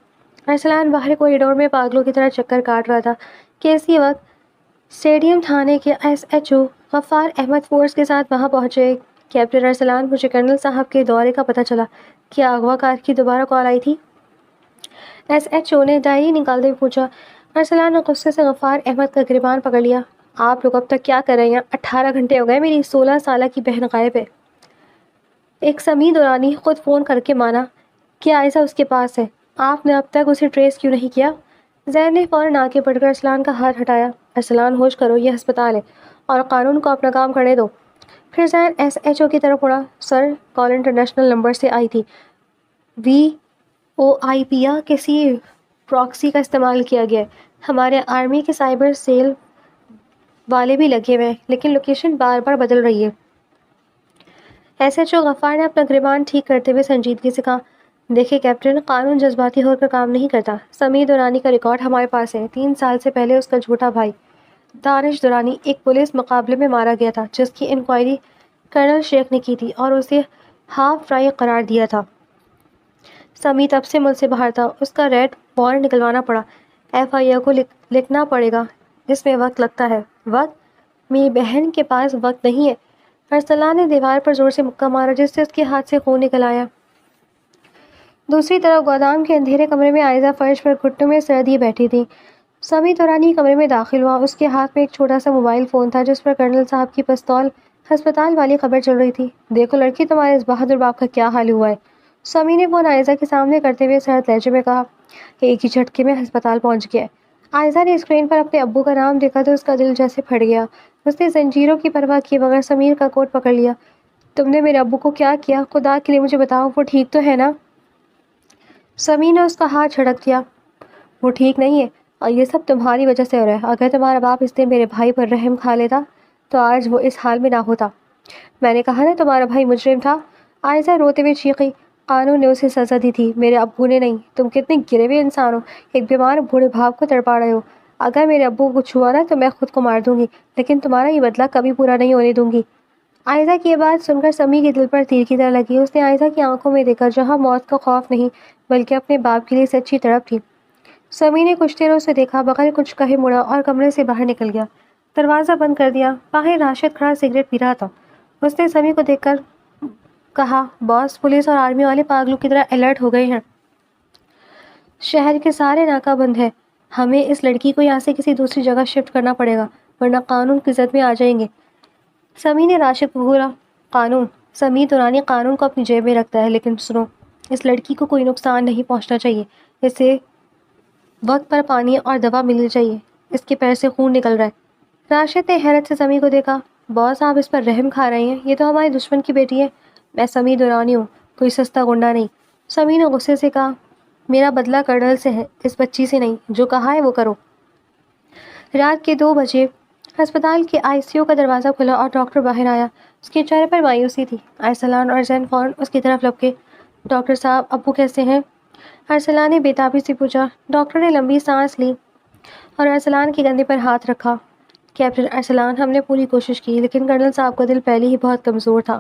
ارسلان باہر کوریڈور میں پاگلوں کی طرح چکر کاٹ رہا تھا کہ اسی وقت اسٹیڈیم تھانے کے SHO غفار احمد فورس کے ساتھ وہاں پہنچے۔ کیپٹن ارسلان، مجھے کرنل صاحب کے دورے کا پتہ چلا، کیا اغوا کار کی دوبارہ کال آئی تھی؟ SHO نے ڈائری نکالتے ہوئے پوچھا۔ ارسلان نے غصے سے غفار احمد کا گریبان پکڑ لیا۔ آپ لوگ اب تک کیا کر رہے ہیں؟ 18 گھنٹے ہو گئے، میری 16 سالہ کی بہن غائب ہے۔ ایک سمیع درانی خود فون کر کے مانا کہ عائزہ اس کے پاس ہے، آپ نے اب تک اسے ٹریس کیوں نہیں کیا؟ زین نے فوراً آگے بڑھ کر ارسلان کا ہاتھ ہٹایا۔ ارسلان ہوش کرو، یہ ہسپتال ہے اور قانون کو اپنا کام کرنے دو۔ پھر زین SHO کی طرف مڑا۔ سر، کال انٹرنیشنل نمبر سے آئی تھی، VOIP یا کسی پراکسی کا استعمال کیا گیا ہے، ہمارے آرمی کے سائبر سیل والے بھی لگے ہوئے ہیں لیکن لوکیشن بار بار بدل رہی ہے۔ SHO غفار نے اپنا گریبان ٹھیک کرتے ہوئے سنجیدگی سے کہا، دیکھیں کیپٹن، قانون جذباتی ہو کر کام نہیں کرتا۔ سمیع درانی کا ریکارڈ ہمارے پاس ہے۔ 3 سال سے پہلے اس کا جھوٹا بھائی دانش درانی ایک پولیس مقابلے میں مارا گیا تھا جس کی انکوائری کرنل شیخ نے کی تھی اور اسے ہاف ٹرائی قرار دیا تھا۔ سمیع تب سے ملک سے باہر تھا، اس کا ریڈ وارنٹ نکلوانا پڑا۔ FIR کو لکھنا پڑے گا، اس میں وقت لگتا ہے۔ وقت؟ میری بہن کے پاس وقت نہیں ہے۔ ارسلان نے دیوار پر زور سے مکہ مارا جس سے اس کے ہاتھ سے خون نکل آیا۔ دوسری طرف گودام کے اندھیرے کمرے میں عائزہ فرش پر گھٹنوں میں سر دیے بیٹھی تھی۔ سمیع درانی کمرے میں داخل ہوا۔ اس کے ہاتھ میں ایک چھوٹا سا موبائل فون تھا جس پر کرنل صاحب کی پستول ہسپتال والی خبر چل رہی تھی۔ دیکھو لڑکی، تمہارے اس بہادر باپ کا کیا حال ہوا ہے، سمیع نے فون عائزہ کے سامنے کرتے ہوئے سرد لہجے میں کہا۔ ایک ہی جھٹکے میں ہسپتال پہنچ گیا ہے۔ عائزہ نے اسکرین پر اپنے ابو کا نام دیکھا تو اس کا دل جیسے پھٹ گیا۔ اس نے زنجیروں کی پرواہ کیے بغیر سمیع کا کوٹ پکڑ لیا۔ تم نے میرے ابو کو کیا کیا؟ خدا کے لیے مجھے بتاؤ، وہ ٹھیک تو ہے نا؟ سمی نے اس کا ہاتھ جھڑک دیا۔ وہ ٹھیک نہیں ہے اور یہ سب تمہاری وجہ سے ہو رہا ہے۔ اگر تمہارا باپ اس دن میرے بھائی پر رحم کھا لیتا تو آج وہ اس حال میں نہ ہوتا۔ میں نے کہا نا تمہارا بھائی مجرم تھا، عائشہ روتے ہوئے چیخی۔ قانون نے اسے سزا دی تھی، میرے ابو نے نہیں۔ تم کتنے گرے ہوئے انسان ہو، ایک بیمار بوڑھے باپ کو تڑپا رہے ہو۔ اگر میرے ابو کو چھوا نا تو میں خود کو مار دوں گی، لیکن تمہارا یہ بدلہ کبھی پورا نہیں ہونے دوں گی۔ عائشہ کی یہ بات سن کر سمی کے دل پر تیر کی طرح لگی۔ اس نے عائشہ کی آنکھوں میں دیکھا جہاں موت کا خوف نہیں بلکہ اپنے باپ کے لیے سچی تڑپ تھی۔ سمی نے کچھ دیر اسے دیکھا، بغیر کچھ کہے مڑا اور کمرے سے باہر نکل گیا۔ دروازہ بند کر دیا۔ باہر راشد کھڑا سگریٹ پی رہا تھا۔ اس نے سمی کو دیکھ کر کہا، باس، پولیس اور آرمی والے پاگلوں کی طرح الرٹ ہو گئے ہیں۔ شہر کے سارے ناکہ بند ہیں۔ ہمیں اس لڑکی کو یہاں سے کسی دوسری جگہ شفٹ کرنا پڑے گا ورنہ قانون کی زد میں آ جائیں گے۔ سمی نے راشد کو بولا، قانون؟ سمی دورانی قانون کو اپنی جیب میں رکھتا ہے، لیکن سنو، اس لڑکی کو کوئی نقصان نہیں پہنچنا چاہیے۔ اسے وقت پر پانی اور دوا ملنی چاہیے، اس کے پیر سے خون نکل رہا ہے۔ راشد نے حیرت سے سمی کو دیکھا۔ باس، آپ اس پر رحم کھا رہے ہیں؟ یہ تو ہمارے دشمن کی بیٹی ہے۔ میں سمی دورانی ہوں، کوئی سستا گنڈا نہیں۔ سمی نے غصے سے کہا، میرا بدلہ کرنل سے ہے، اس بچی سے نہیں۔ جو کہا ہے وہ کرو۔ رات کے 2 بجے ہسپتال کے ICU کا دروازہ کھلا اور ڈاکٹر باہر آیا۔ اس کے چہرے پر مایوسی تھی۔ ارسلان اور زین فوراً اس کی طرف لپکے۔ ڈاکٹر صاحب، ابو کیسے ہیں؟ ارسلان نے بےتابی سے پوچھا۔ ڈاکٹر نے لمبی سانس لی اور ارسلان کے کندھے پر ہاتھ رکھا۔ کیپٹن ارسلان، ہم نے پوری کوشش کی، لیکن کرنل صاحب کا دل پہلے ہی بہت کمزور تھا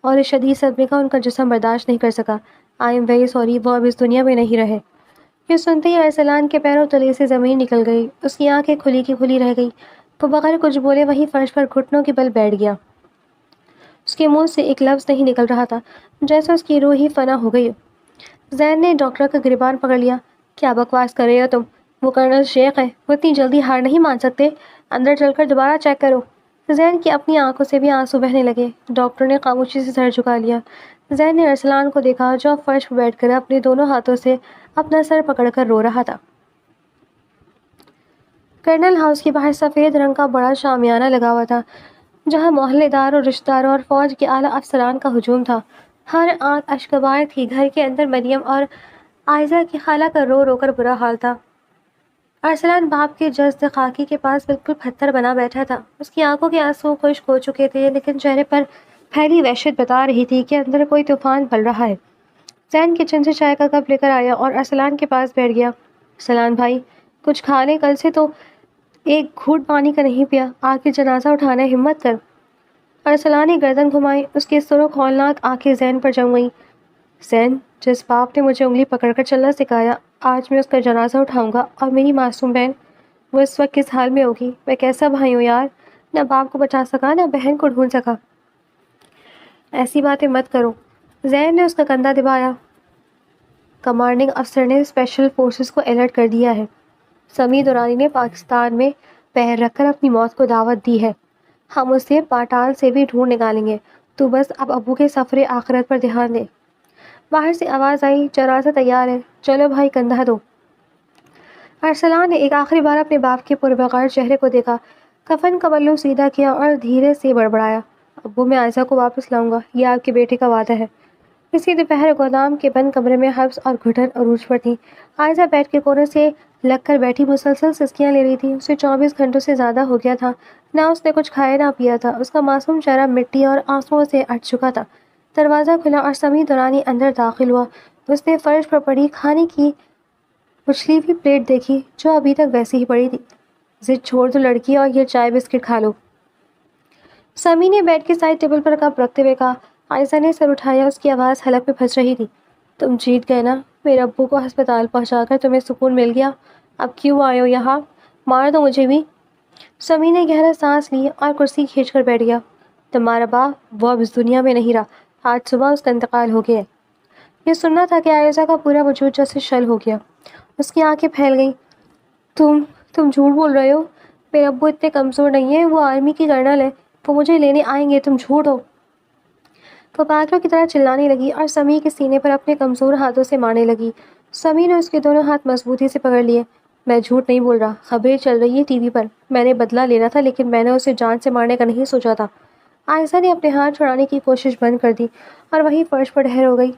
اور اس شدید صدمے کا ان کا جسم برداشت نہیں کر سکا۔ آئی ایم ویری سوری، وہ اب اس دنیا میں نہیں رہے۔ یہ سنتے ہی ارسلان کے پیروں تلے سے زمین نکل گئی۔ اس کی آنکھیں کھلی کی کھلی رہ گئی۔ وہ بغیر کچھ بولے وہیں فرش پر گھٹنوں کے بل بیٹھ گیا۔ اس کے منہ سے ایک لفظ نہیں نکل رہا تھا، جیسے اس کی روح ہی فنا ہو گئی۔ زین نے ڈاکٹر کا گریبان پکڑ لیا۔ کیا بکواس کر رہے ہو تم؟ وہ کرنل شیخ ہے، وہ اتنی جلدی ہار نہیں مان سکتے۔ اندر چل کر دوبارہ چیک کرو۔ زین کی اپنی آنکھوں سے بھی آنسو بہنے لگے۔ ڈاکٹر نے خاموشی سے سر جھکا لیا۔ زین نے ارسلان کو دیکھا جو اب فرش پر بیٹھ کر اپنے دونوں ہاتھوں سے اپنا سر پکڑ کر رو رہا تھا۔ کرنل ہاؤس کے باہر سفید رنگ کا بڑا شامیانہ لگا ہوا تھا، جہاں محلے دار اور رشتہ داروں اور فوج کے اعلیٰ افسران کا ہجوم تھا۔ ہر آنکھ اشکبار تھی۔ گھر کے اندر مریم اور عائزہ کی خالہ کا رو رو کر برا حال تھا۔ ارسلان باپ کے جسد خاکی کے پاس بالکل پتھر بنا بیٹھا تھا۔ اس کی آنکھوں کے آنسو خشک ہو چکے تھے، لیکن چہرے پر پھیلی وحشت بتا رہی تھی کہ اندر کوئی طوفان پل رہا ہے۔ زین کچن سے چائے کا کپ لے کر آیا اور ارسلان کے پاس بیٹھ گیا۔ ارسلان بھائی، کچھ کھا لے، کل سے تو ایک گھونٹ پانی کا نہیں پیا، آ کے جنازہ اٹھانا ہے، ہمت کر۔ ارسلان نے گردن گھمائی۔ اس کی سرخ ہولناک آنکھیں زین پر جم گئیں۔ زین، جس باپ نے مجھے انگلی پکڑ کر چلنا سکھایا، آج میں اس کا جنازہ اٹھاؤں گا، اور میری معصوم بہن، وہ اس وقت کس حال میں ہوگی؟ میں کیسا بھائی ہوں یار، نہ باپ کو بچا سکا نہ بہن کو ڈھونڈ سکا۔ ایسی باتیں مت کرو۔ زین نے اس کا کندھا دبایا۔ کمانڈنگ افسر نے اسپیشل فورسز کو الرٹ کر دیا ہے۔ سمی دورانی نے پاکستان میں پیر رکھ کر اپنی موت کو دعوت دی ہے۔ ہم اسے پاٹال سے بھی ڈھونڈ نکالیں گے، تو بس اب ابو کے سفر آخرت پر دھیان دے۔ باہر سے آواز آئی، جنازہ تیار ہے، چلو بھائی کندھا دو۔ ارسلان نے ایک آخری بار اپنے باپ کے پروقار چہرے کو دیکھا، کفن کا پلو سیدھا کیا اور دھیرے سے بڑبڑایا، ابو، میں عائزہ کو واپس لاؤں گا، یہ آپ کے بیٹے کا وعدہ ہے۔ اسی دوپہر گودام کے بند کمرے میں حفص اور گھٹن عروج پر تھی۔ عائزہ بیٹھ کے کونے سے لگ کر بیٹھی مسلسل سسکیاں لے رہی تھی۔ اسے 24 گھنٹوں سے زیادہ ہو گیا تھا، نہ اس نے کچھ کھایا نہ پیا تھا۔ اس کا معصوم چہرہ مٹی اور آنسوؤں سے اٹھ چکا تھا۔ دروازہ کھلا اور سمی دورانی اندر داخل ہوا۔ اس نے فرش پر پڑی کھانے کی اچھلی ہوئی پلیٹ دیکھی جو ابھی تک ویسی ہی پڑی تھی۔ ضد چھوڑ دو لڑکی اور یہ چائے بسکٹ کھا لو۔ سمی نے بیڈ کے سائڈ ٹیبل پر کپ رکھتے ہوئے کہا۔ عائزہ نے سر اٹھایا، اس کی آواز حلق میں پھنس رہی تھی۔ تم جیت گئے نا، میرے ابو کو ہسپتال پہنچا کر تمہیں سکون مل گیا، اب کیوں آئے ہو یہاں؟ مار دو مجھے بھی۔ سمی نے گہرا سانس لی اور کرسی کھینچ کر بیٹھ گیا۔ تمہارا باپ، وہ اب اس دنیا میں نہیں رہا، آج صبح اس کا انتقال ہو گیا ہے۔ یہ سننا تھا کہ عائزہ کا پورا وجود جیسے شل ہو گیا۔ اس کی آنکھیں پھیل گئیں۔ تم جھوٹ بول رہے ہو، میرے ابو اتنے کمزور نہیں ہیں، وہ آرمی کی کرنل ہے، وہ مجھے لینے آئیں گے، تم جھوٹ ہو۔ وہ پاگلوں کی طرح چلانے لگی اور سمی کے سینے پر اپنے کمزور ہاتھوں سے مارنے لگی۔ سمی نے اس کے دونوں ہاتھ مضبوطی سے پکڑ لیے۔ میں جھوٹ نہیں بول رہا، خبریں چل رہی ہیں ٹی وی پر، میں نے بدلہ لینا تھا، لیکن میں نے اسے جان سے مارنے کا نہیں سوچا تھا۔ عائشہ نے اپنے ہاتھ چھڑانے کی کوشش بند کر دی اور وہیں فرش پر ڈھیر ہو گئی۔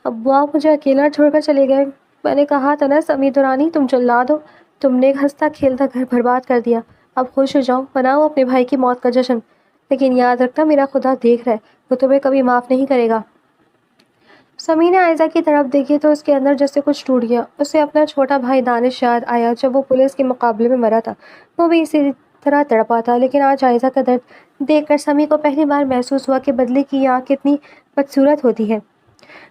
ابو آپ مجھے اکیلا چھوڑ کر چلے گئے۔ میں نے کہا تھا نا سمی دورانی، تم جلاد ہو، تم نے ایک ہنستا کھیلتا گھر برباد کر دیا۔ اب خوش ہو جاؤ، مناؤ اپنے بھائی کی موت کا جشن، لیکن یاد رکھنا میرا خدا دیکھ رہا ہے، وہ تمہیں کبھی معاف نہیں کرے گا۔ سمی نے عائزہ کی طرف دیکھی تو اس کے اندر جیسے کچھ ٹوٹ گیا۔ اسے اپنا چھوٹا بھائی دانش یاد آیا جب وہ پولیس کے مقابلے میں مرا تھا۔ وہ بھی اسی طرح تڑپا تھا، لیکن آج عائزہ کا درد دیکھ کر سمی کو پہلی بار محسوس ہوا کہ بدلے کی آنکھ کتنی بدصورت ہوتی ہے۔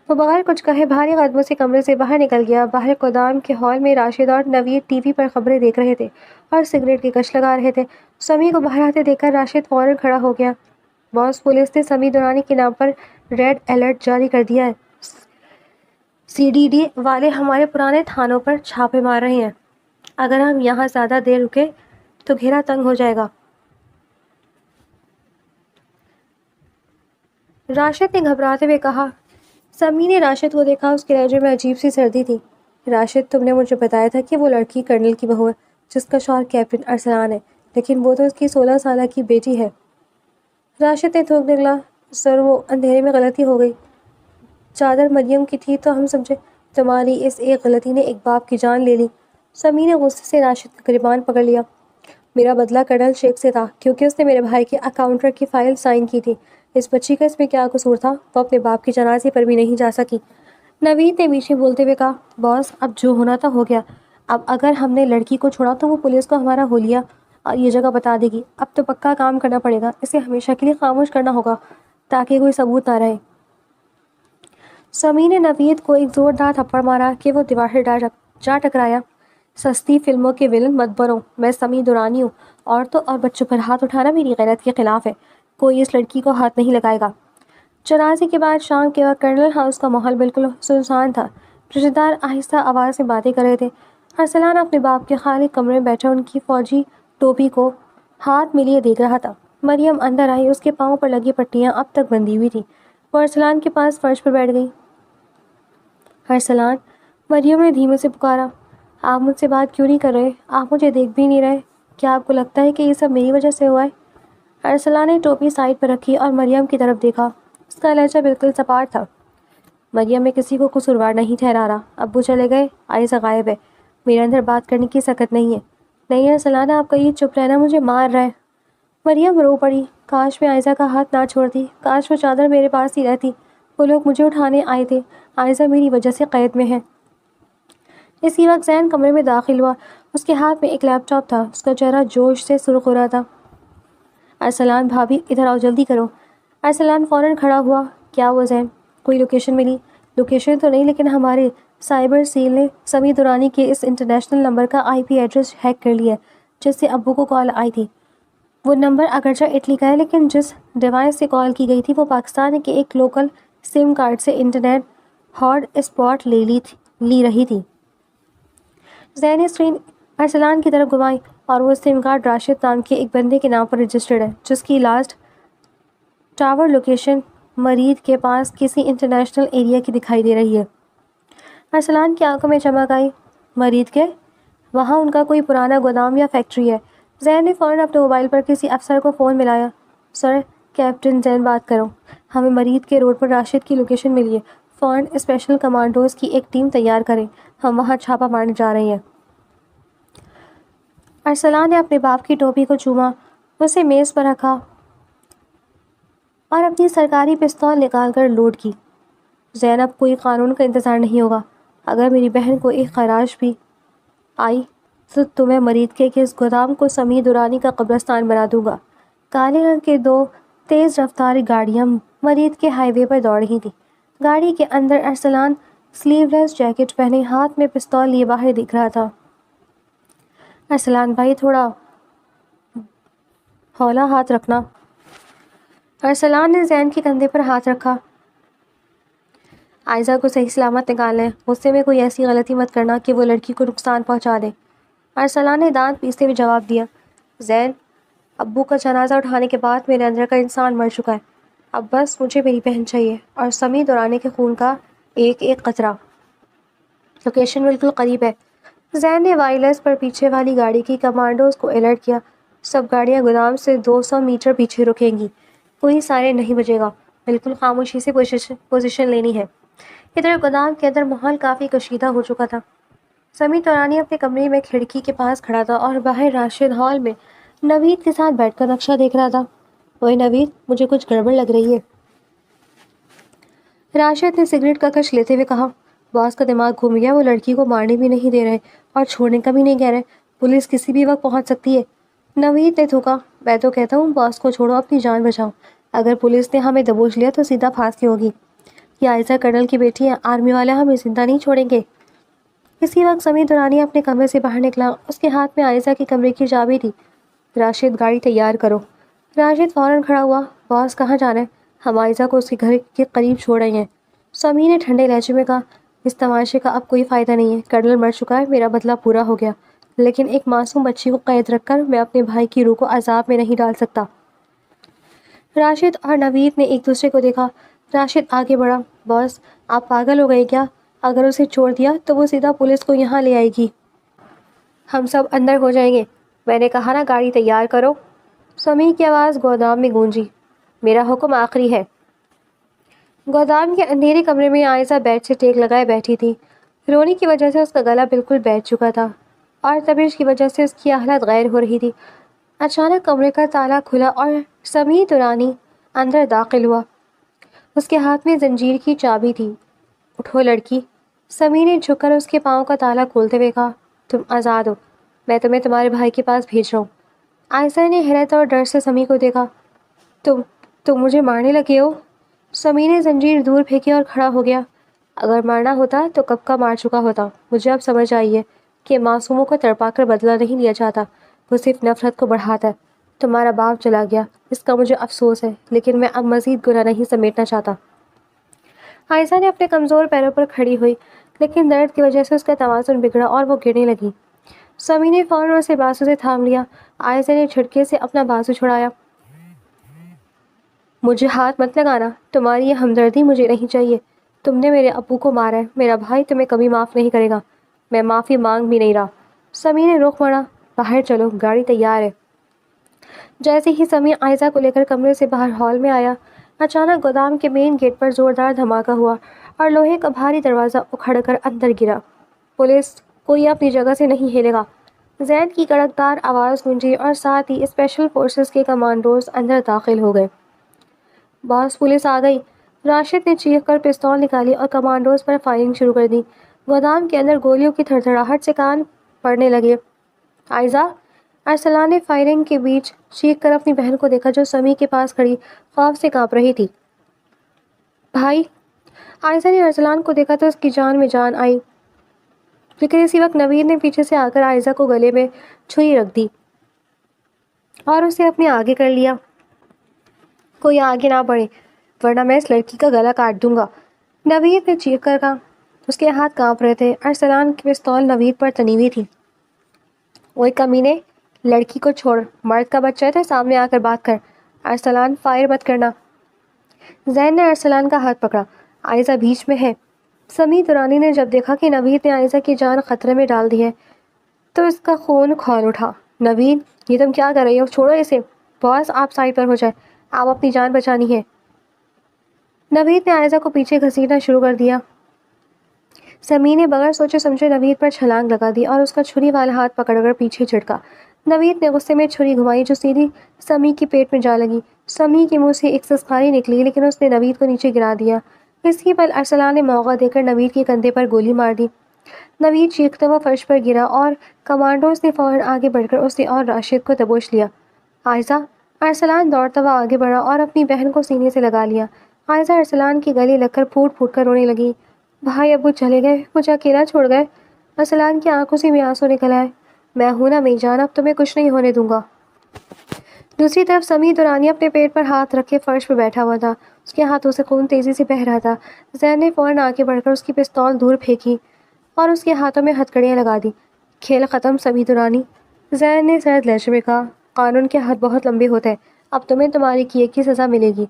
وہ بغیر کچھ کہے بھاری قدموں سے کمرے سے باہر نکل گیا۔ باہر گودام کے ہال میں راشد اور نوید ٹی وی پر خبریں دیکھ رہے تھے اور سگریٹ کی کش لگا رہے تھے۔ سمی کو باہر آتے دیکھ کر راشد فوراً کھڑا ہو گیا۔ باس، پولیس نے سمی دورانی کے نام پر ریڈ الرٹ جاری کر دیا ہے۔ CDD والے ہمارے پرانے تھانوں پر چھاپے مار رہے ہیں۔ اگر ہم یہاں زیادہ دیر رکے تو گھیرا تنگ ہو جائے گا۔ راشد نے گھبراتے ہوئے کہا۔ سمی نے راشد کو دیکھا، اس کے لہجے میں عجیب سی سردی تھی۔ راشد، تم نے مجھے بتایا تھا کہ وہ لڑکی کرنل کی بہو ہے جس کا شوہر کیپٹن ارسلان ہے، لیکن وہ تو اس کی 16 سالہ کی بیٹی ہے۔ راشد نے تھوک نکلا۔ سر، وہ اندھیرے میں غلطی ہو گئی۔ چادر مریم کی تھی تو ہم سمجھے تمہاری اس ایک غلطی نے ایک باپ کی جان لے لی۔ سمی نے غصے سے راشد کا گریبان پکڑ لیا۔ میرا بدلہ کرنل شیخ سے تھا کیونکہ اس نے میرے بھائی کے اکاؤنٹر کی فائل سائن کی تھی۔ اس بچی کا اس میں کیا قصور تھا؟ وہ اپنے باپ کی جنازے پر بھی نہیں جا سکی۔ نوید نے پیچھے بولتے ہوئے کہا، باس، اب جو ہونا تھا ہو گیا۔ اب اگر ہم نے لڑکی کو چھوڑا تو وہ پولیس کو ہمارا حلیہ اور یہ جگہ بتا دے گی۔ اب تو پکا کام کرنا پڑے گا، اسے ہمیشہ کے لیے خاموش کرنا ہوگا تاکہ کوئی ثبوت نہ رہے۔ سمی نے نوید کو ایک زوردار تھپڑ مارا کہ وہ دیوار سے جا ٹکرایا۔ سستی فلموں کے ولن مت بنو، میں سمی دورانی ہوں۔ عورتوں اور بچوں پر ہاتھ اٹھانا میری غیرت کے خلاف ہے۔ کوئی اس لڑکی کو ہاتھ نہیں لگائے گا۔ جنازے کے بعد شام کے وقت کرنل ہاؤس کا ماحول بالکل سنسان تھا۔ رشتہ دار آہستہ آواز میں باتیں کر رہے تھے۔ ارسلان اپنے باپ کے خالی کمرے میں بیٹھا ان کی فوجی ٹوپی کو ہاتھ میں لیے دیکھ رہا تھا۔ مریم اندر آئی، اس کے پاؤں پر لگی پٹیاں اب تک بندھی ہوئی تھیں۔ وہ ارسلان کے پاس فرش پر بیٹھ گئی۔ ارسلان، مریم نے دھیمے سے پکارا، آپ مجھ سے بات کیوں نہیں کر رہے؟ آپ مجھے دیکھ بھی نہیں رہے؟ کیا آپ کو لگتا ہے کہ یہ سب میری وجہ سے ہوا ہے؟ ارسلان نے ٹوپی سائڈ پر رکھی اور مریم کی طرف دیکھا۔ اس کا لہجہ بالکل سپاٹ تھا۔ مریم، میں کسی کو قصوروار نہیں ٹھہرا رہا۔ ابو چلے گئے، عائزہ غائب ہے، میرے اندر بات کرنے کی سکت نہیں ہے۔ نہیں ارسلان، آپ کا یہ چپ رہنا مجھے مار رہا ہے۔ مریم رو پڑی۔ کاش میں عائزہ کا ہاتھ نہ چھوڑتی، کاش وہ چادر میرے پاس ہی رہتی۔ وہ لوگ مجھے اٹھانے آئے تھے، عائزہ میری وجہ سے قید میں ہے۔ اسی وقت زین کمرے میں داخل ہوا۔ اس کے ہاتھ میں ایک لیپ ٹاپ تھا، اس کا چہرہ جوش سے سرخ ہو رہا تھا۔ ارسلان بھابی، ادھر آؤ، جلدی کرو۔ ارسلان فوراً کھڑا ہوا۔ کیا ہوا زین؟ کوئی لوکیشن ملی؟ لوکیشن تو نہیں، لیکن ہمارے سائبر سیل نے سمی دورانی کے اس انٹرنیشنل نمبر کا IP ایڈریس ہیک کر لیا ہے جس سے ابو کو کال آئی تھی۔ وہ نمبر اگرچہ اٹلی کا ہے، لیکن جس ڈیوائس سے کال کی گئی تھی وہ پاکستان کے ایک لوکل سم کارڈ سے انٹرنیٹ ہاٹ اسپاٹ لی رہی تھی۔ زین نے اسکرین ارسلان کی طرف گھمائی اور وہ سم کارڈ راشد نام کے ایک بندے کے نام پر رجسٹرڈ ہے جس کی لاسٹ ٹاور لوکیشن مرید کے پاس کسی انٹرنیشنل ایریا کی دکھائی دے رہی ہے۔ ارسلان کی آنکھوں میں چمک آئی۔ مرید کے؟ وہاں ان کا کوئی پرانا گودام یا فیکٹری ہے۔ زین نے فوراً اپنے موبائل پر کسی افسر کو فون ملایا۔ سر، کیپٹن زین بات کروں، ہمیں مرید کے روڈ پر راشد کی لوکیشن ملی ہے۔ فوراً اسپیشل کمانڈوز کی ایک ٹیم تیار کریں، ہم وہاں چھاپا مارنے جا رہے ہیں۔ ارسلان نے اپنے باپ کی ٹوپی کو چوما، اسے میز پر رکھا اور اپنی سرکاری پستول نکال کر لوڈ کی۔ زینب، کوئی قانون کا انتظار نہیں ہوگا۔ اگر میری بہن کو ایک خراش بھی آئی تو تمہیں مرید کے اس گودام کو سمی دورانی کا قبرستان بنا دوں گا۔ کالے رنگ کے 2 تیز رفتار گاڑیاں مرید کے ہائی وے پر دوڑ رہی تھیں۔ گاڑی کے اندر ارسلان سلیو لیس جیکٹ پہنے ہاتھ میں پستول لیے باہر دکھ رہا تھا۔ ارسلان بھائی، تھوڑا ہولا ہاتھ رکھنا۔ ارسلان نے زین کے کندھے پر ہاتھ رکھا۔ عائزہ کو صحیح سلامت نکالنا ہے، غصے میں کوئی ایسی غلطی مت کرنا کہ وہ لڑکی کو نقصان پہنچا دے۔ ارسلان نے دانت پیستے ہوئے جواب دیا۔ زین، ابو کا جنازہ اٹھانے کے بعد میرے اندر کا انسان مر چکا ہے، اب بس مجھے میری بہن چاہیے اور سمی دورانی کے خون کا ایک ایک قطرہ۔ لوکیشن بالکل قریب ہے۔ زین نے وائرلیس پر پیچھے والی گاڑی کی کمانڈوز کو الرٹ کیا۔ سب گاڑیاں گودام سے 200 میٹر پیچھے رکیں گی۔ کوئی سائرن نہیں بجے گا، بالکل خاموشی سے پوزیشن لینی ہے۔ ادھر گودام کے اندر ماحول کافی کشیدہ ہو چکا تھا۔ سمیع تورانی اپنے کمرے میں کھڑکی کے پاس کھڑا تھا اور باہر راشد ہال میں نوید کے ساتھ بیٹھ کر نقشہ دیکھ رہا تھا۔ اوئے نوید، مجھے کچھ گڑبڑ لگ رہی ہے۔ راشد نے سگریٹ کا کش لیتے ہوئے کہا، باس کا دماغ گھوم گیا، وہ لڑکی کو مارنے بھی نہیں دے رہے اور چھوڑنے کا بھی نہیں کہہ رہے، پولیس کسی بھی وقت پہنچ سکتی ہے۔ نوید نے تھوکا، میں تو کہتا ہوں باس کو چھوڑو، اپنی جان بچاؤ، اگر پولیس نے ہمیں دبوچ لیا تو سیدھا پھانسی ہوگی۔ یہ عائزہ کرنل کی بیٹی ہے، آرمی والے ہمیں زندہ نہیں چھوڑیں گے۔ اسی وقت سمیع دورانی اپنے کمرے سے باہر نکلا، اس کے ہاتھ میں عائزہ کے کمرے کی چابی تھی۔ راشد، گاڑی تیار کرو۔ راشد فوراً کھڑا ہوا، باس کہاں جانا ہے؟ ہم عائزہ کو اس کے گھر کے قریب چھوڑ رہے ہیں۔ سمیع نے ٹھنڈے لہجے میں کہا، اس تماشے کا اب کوئی فائدہ نہیں ہے، کرنل مر چکا ہے، میرا بدلہ پورا ہو گیا، لیکن ایک معصوم بچی کو قید رکھ کر میں اپنے بھائی کی روح کو عذاب میں نہیں ڈال سکتا۔ راشد اور نوید نے ایک دوسرے کو دیکھا۔ راشد آگے بڑھا، باس آپ پاگل ہو گئے کیا؟ اگر اسے چھوڑ دیا تو وہ سیدھا پولیس کو یہاں لے آئے گی، ہم سب اندر ہو جائیں گے۔ میں نے کہا نا گاڑی تیار کرو۔ سمیع کی آواز گودام میں گونجی، میرا حکم آخری ہے۔ گودام کے اندھیرے کمرے میں عائزہ بیڈ سے ٹیک لگائے بیٹھی تھی۔ رونے کی وجہ سے اس کا گلا بالکل بیٹھ چکا تھا اور تبیش کی وجہ سے اس کی حالت غیر ہو رہی تھی۔ اچانک کمرے کا تالا کھلا اور سمیع دورانی اندر داخل ہوا۔ اس کے ہاتھ میں زنجیر کی چابی تھی۔ اٹھو لڑکی۔ سمیع نے جھک کر اس کے پاؤں کا تالا کھولتے ہوئے کہا، تم آزاد ہو، میں تمہیں تمہارے بھائی کے پاس بھیج رہا ہوں۔ عائزہ نے حیرت اور ڈر سے سمیع کو دیکھا، تم مجھے مارنے لگے ہو؟ سمیع نے زنجیر دور پھینکی اور کھڑا ہو گیا، اگر مارنا ہوتا تو کب کا مار چکا ہوتا۔ مجھے اب سمجھ آئی ہے کہ معصوموں کو تڑپا کر بدلہ نہیں لیا جاتا، وہ صرف نفرت کو بڑھاتا ہے۔ تمہارا باپ چلا گیا، اس کا مجھے افسوس ہے، لیکن میں اب مزید گناہ نہیں سمیٹنا چاہتا۔ عائزہ نے اپنے کمزور پیروں پر کھڑی ہوئی، لیکن درد کی وجہ سے اس کا توازن بگڑا اور وہ گرنے لگی۔ سمیع نے فوراً اسے بازو سے تھام لیا۔ عائزہ نے جھٹکے سے اپنا بازو چھڑایا، مجھے ہاتھ مت لگانا، تمہاری یہ ہمدردی مجھے نہیں چاہیے، تم نے میرے ابو کو مارا ہے، میرا بھائی تمہیں کبھی معاف نہیں کرے گا، میں معافی مانگ بھی نہیں رہا۔ سمیع نے رخ موڑا، باہر چلو، گاڑی تیار ہے۔ جیسے ہی سمیع عائزہ کو لے کر کمرے سے باہر ہال میں آیا، اچانک گودام کے مین گیٹ پر زوردار دھماکہ ہوا اور لوہے کا بھاری دروازہ اکھڑ کر اندر گرا۔ پولیس، کوئی اپنی جگہ سے نہیں ہلے گا۔ زین کی کڑکدار آواز گونجی اور ساتھ ہی اسپیشل فورسز کے کمانڈوز اندر داخل ہو گئے۔ باس، پولیس آ گئی۔ راشد نے چیخ کر پستول نکالی اور کمانڈوز پر فائرنگ شروع کر دی۔ گودام کے اندر گولیوں کی تھڑتھڑاہٹ سے کان پڑنے لگے۔ عائزہ! ارسلان نے فائرنگ کے بیچ چیخ کر اپنی بہن کو دیکھا جو سمیع کے پاس کھڑی خوف سے کانپ رہی تھی۔ بھائی! عائزہ نے ارسلان کو دیکھا تو اس کی جان میں جان آئی، لیکن اسی وقت نوید نے پیچھے سے آ کر عائزہ کو گلے میں چھری رکھ دی اور اسے اپنے آگے کر لیا۔ کوئی آگے نہ بڑھے ورنہ میں اس لڑکی کا گلا کاٹ دوں گا، نوید نے چیخ کر کہا۔ اس کے ہاتھ کانپ رہے تھے، ارسلان کی پستول نوید پر تنی ہوئی تھی۔ اوئے کمینے، لڑکی کو چھوڑ، مرد کا بچہ ہے تو سامنے آ کر بات کر۔ ارسلان، فائر مت کرنا۔ زین نے ارسلان کا ہاتھ پکڑا، عائزہ بیچ میں ہے۔ سمیع دورانی نے جب دیکھا کہ نوید نے عائزہ کی جان خطرے میں ڈال دی ہے تو اس کا خون کھول اٹھا۔ نوید، یہ تم کیا کر رہی ہو؟ چھوڑو اسے۔ باس، آپ سائڈ پر ہو جائے، آپ اپنی جان بچانی ہے۔ نوید نے عائزہ کو پیچھے گھسیٹنا شروع کر دیا۔ سمیع نے بغیر سوچے سمجھے نوید پر چھلانگ لگا دی اور اس کا چھری والا ہاتھ پکڑ کر پیچھے جھٹکا۔ نوید نے غصے میں چھری گھمائی جو سیدھی سمیع کے پیٹ میں جا لگی۔ سمیع کے منہ سے ایک سسکاری نکلی، لیکن اس نے نوید کو نیچے گرا دیا۔ اسی پل ارسلان نے موقع دے کر نوید کے کندھے پر گولی مار دی۔ نوید چیختا ہوا فرش پر گرا اور کمانڈوز نے فوراً آگے بڑھ کر اسے اور راشد کو دبوچ لیا۔ عائزہ! ارسلان دوڑتا ہوا آگے بڑھا اور اپنی بہن کو سینے سے لگا لیا۔ عائزہ ارسلان کی گلے لگ کر پھوٹ پھوٹ کر رونے لگی، بھائی ابو چلے گئے، مجھے اکیلا چھوڑ گئے۔ ارسلان کی آنکھوں سے بھی آنسو نکل آئے، میں ہوں نا میری جان، اب تمہیں کچھ نہیں ہونے دوں گا۔ دوسری طرف سمیع دورانی اپنے پیٹ پر ہاتھ رکھے فرش پر بیٹھا ہوا تھا، اس کے ہاتھوں سے خون تیزی سے بہہ رہا تھا۔ زین نے فوراً آگے بڑھ کر اس کی پستول دور پھینکی اور اس کے ہاتھوں میں ہتھکڑیاں لگا دی۔ کھیل ختم سمیع دورانی، زین نے سرد لہجے میں کہا، قانون کے ہاتھ بہت لمبے ہوتے ہیں، اب تمہیں تمہاری کیے کی سزا ملے گی۔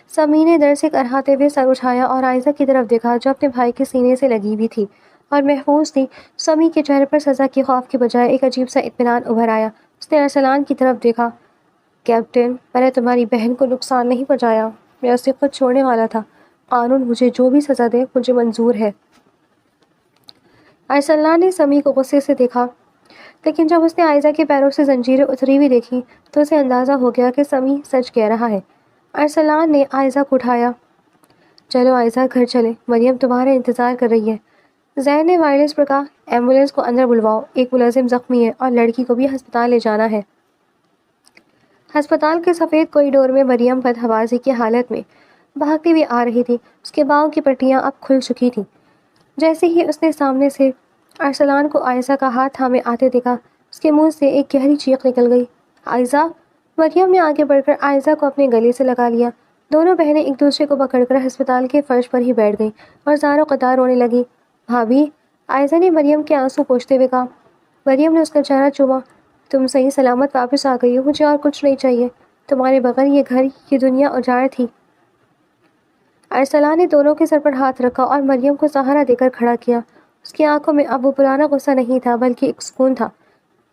سمیع نے ڈر سے کرہاتے ہوئے سر اٹھایا اور عائزہ کی طرف دیکھا جو اپنے بھائی کے سینے سے لگی ہوئی تھی اور محفوظ تھی۔ سمیع کے چہرے پر سزا کے خوف کے بجائے ایک عجیب سا اطمینان ابھر آیا۔ اس نے ارسلان کی طرف دیکھا، کیپٹن، میں نے تمہاری بہن کو نقصان نہیں پہنچایا، میں اسے خود چھوڑنے والا تھا۔ قانون مجھے جو بھی سزا دے مجھے منظور ہے۔ ارسلان نے سمی کو غصے سے دیکھا، لیکن جب اس نے عائزہ کے پیروں سے زنجیریں اتری ہوئی دیکھی تو اسے اندازہ ہو گیا کہ سمی سچ کہہ رہا ہے۔ ارسلان نے عائزہ کو اٹھایا۔ چلو عائزہ، گھر چلے، مریم تمہارا انتظار کر رہی ہے۔ زین نے وائرلیس پر کہا، ایمبولینس کو اندر بلواؤ، ایک ملازم زخمی ہے اور لڑکی کو بھی ہسپتال لے جانا ہے۔ ہسپتال کے سفید کوریڈور میں مریم بدحوازی کی حالت میں بھاگتی ہوئی آ رہی تھی۔ اس کے پاؤں کی پٹیاں اب کھل چکی تھیں۔ جیسے ہی اس نے سامنے سے ارسلان کو عائزہ کا ہاتھ تھامے آتے دیکھا، اس کے منہ سے ایک گہری چیخ نکل گئی، عائزہ! مریم نے آگے بڑھ کر عائزہ کو اپنے گلے سے لگا لیا۔ دونوں بہنیں ایک دوسرے کو پکڑ کر ہسپتال کے فرش پر ہی بیٹھ گئیں اور زاروں قطار رونے لگیں۔ بھابھی! عائزہ نے مریم کے آنسو پوچھتے ہوئے کہا۔ مریم نے اس کا چہرہ چوما۔ تم صحیح سلامت واپس آ گئی ہو، مجھے اور کچھ نہیں چاہیے۔ تمہارے بغیر یہ گھر، یہ دنیا اجاڑ تھی۔ ارسلان نے دونوں کے سر پر ہاتھ رکھا اور مریم کو سہارا دے کر کھڑا کیا۔ اس کی آنکھوں میں اب وہ پرانا غصہ نہیں تھا بلکہ ایک سکون تھا۔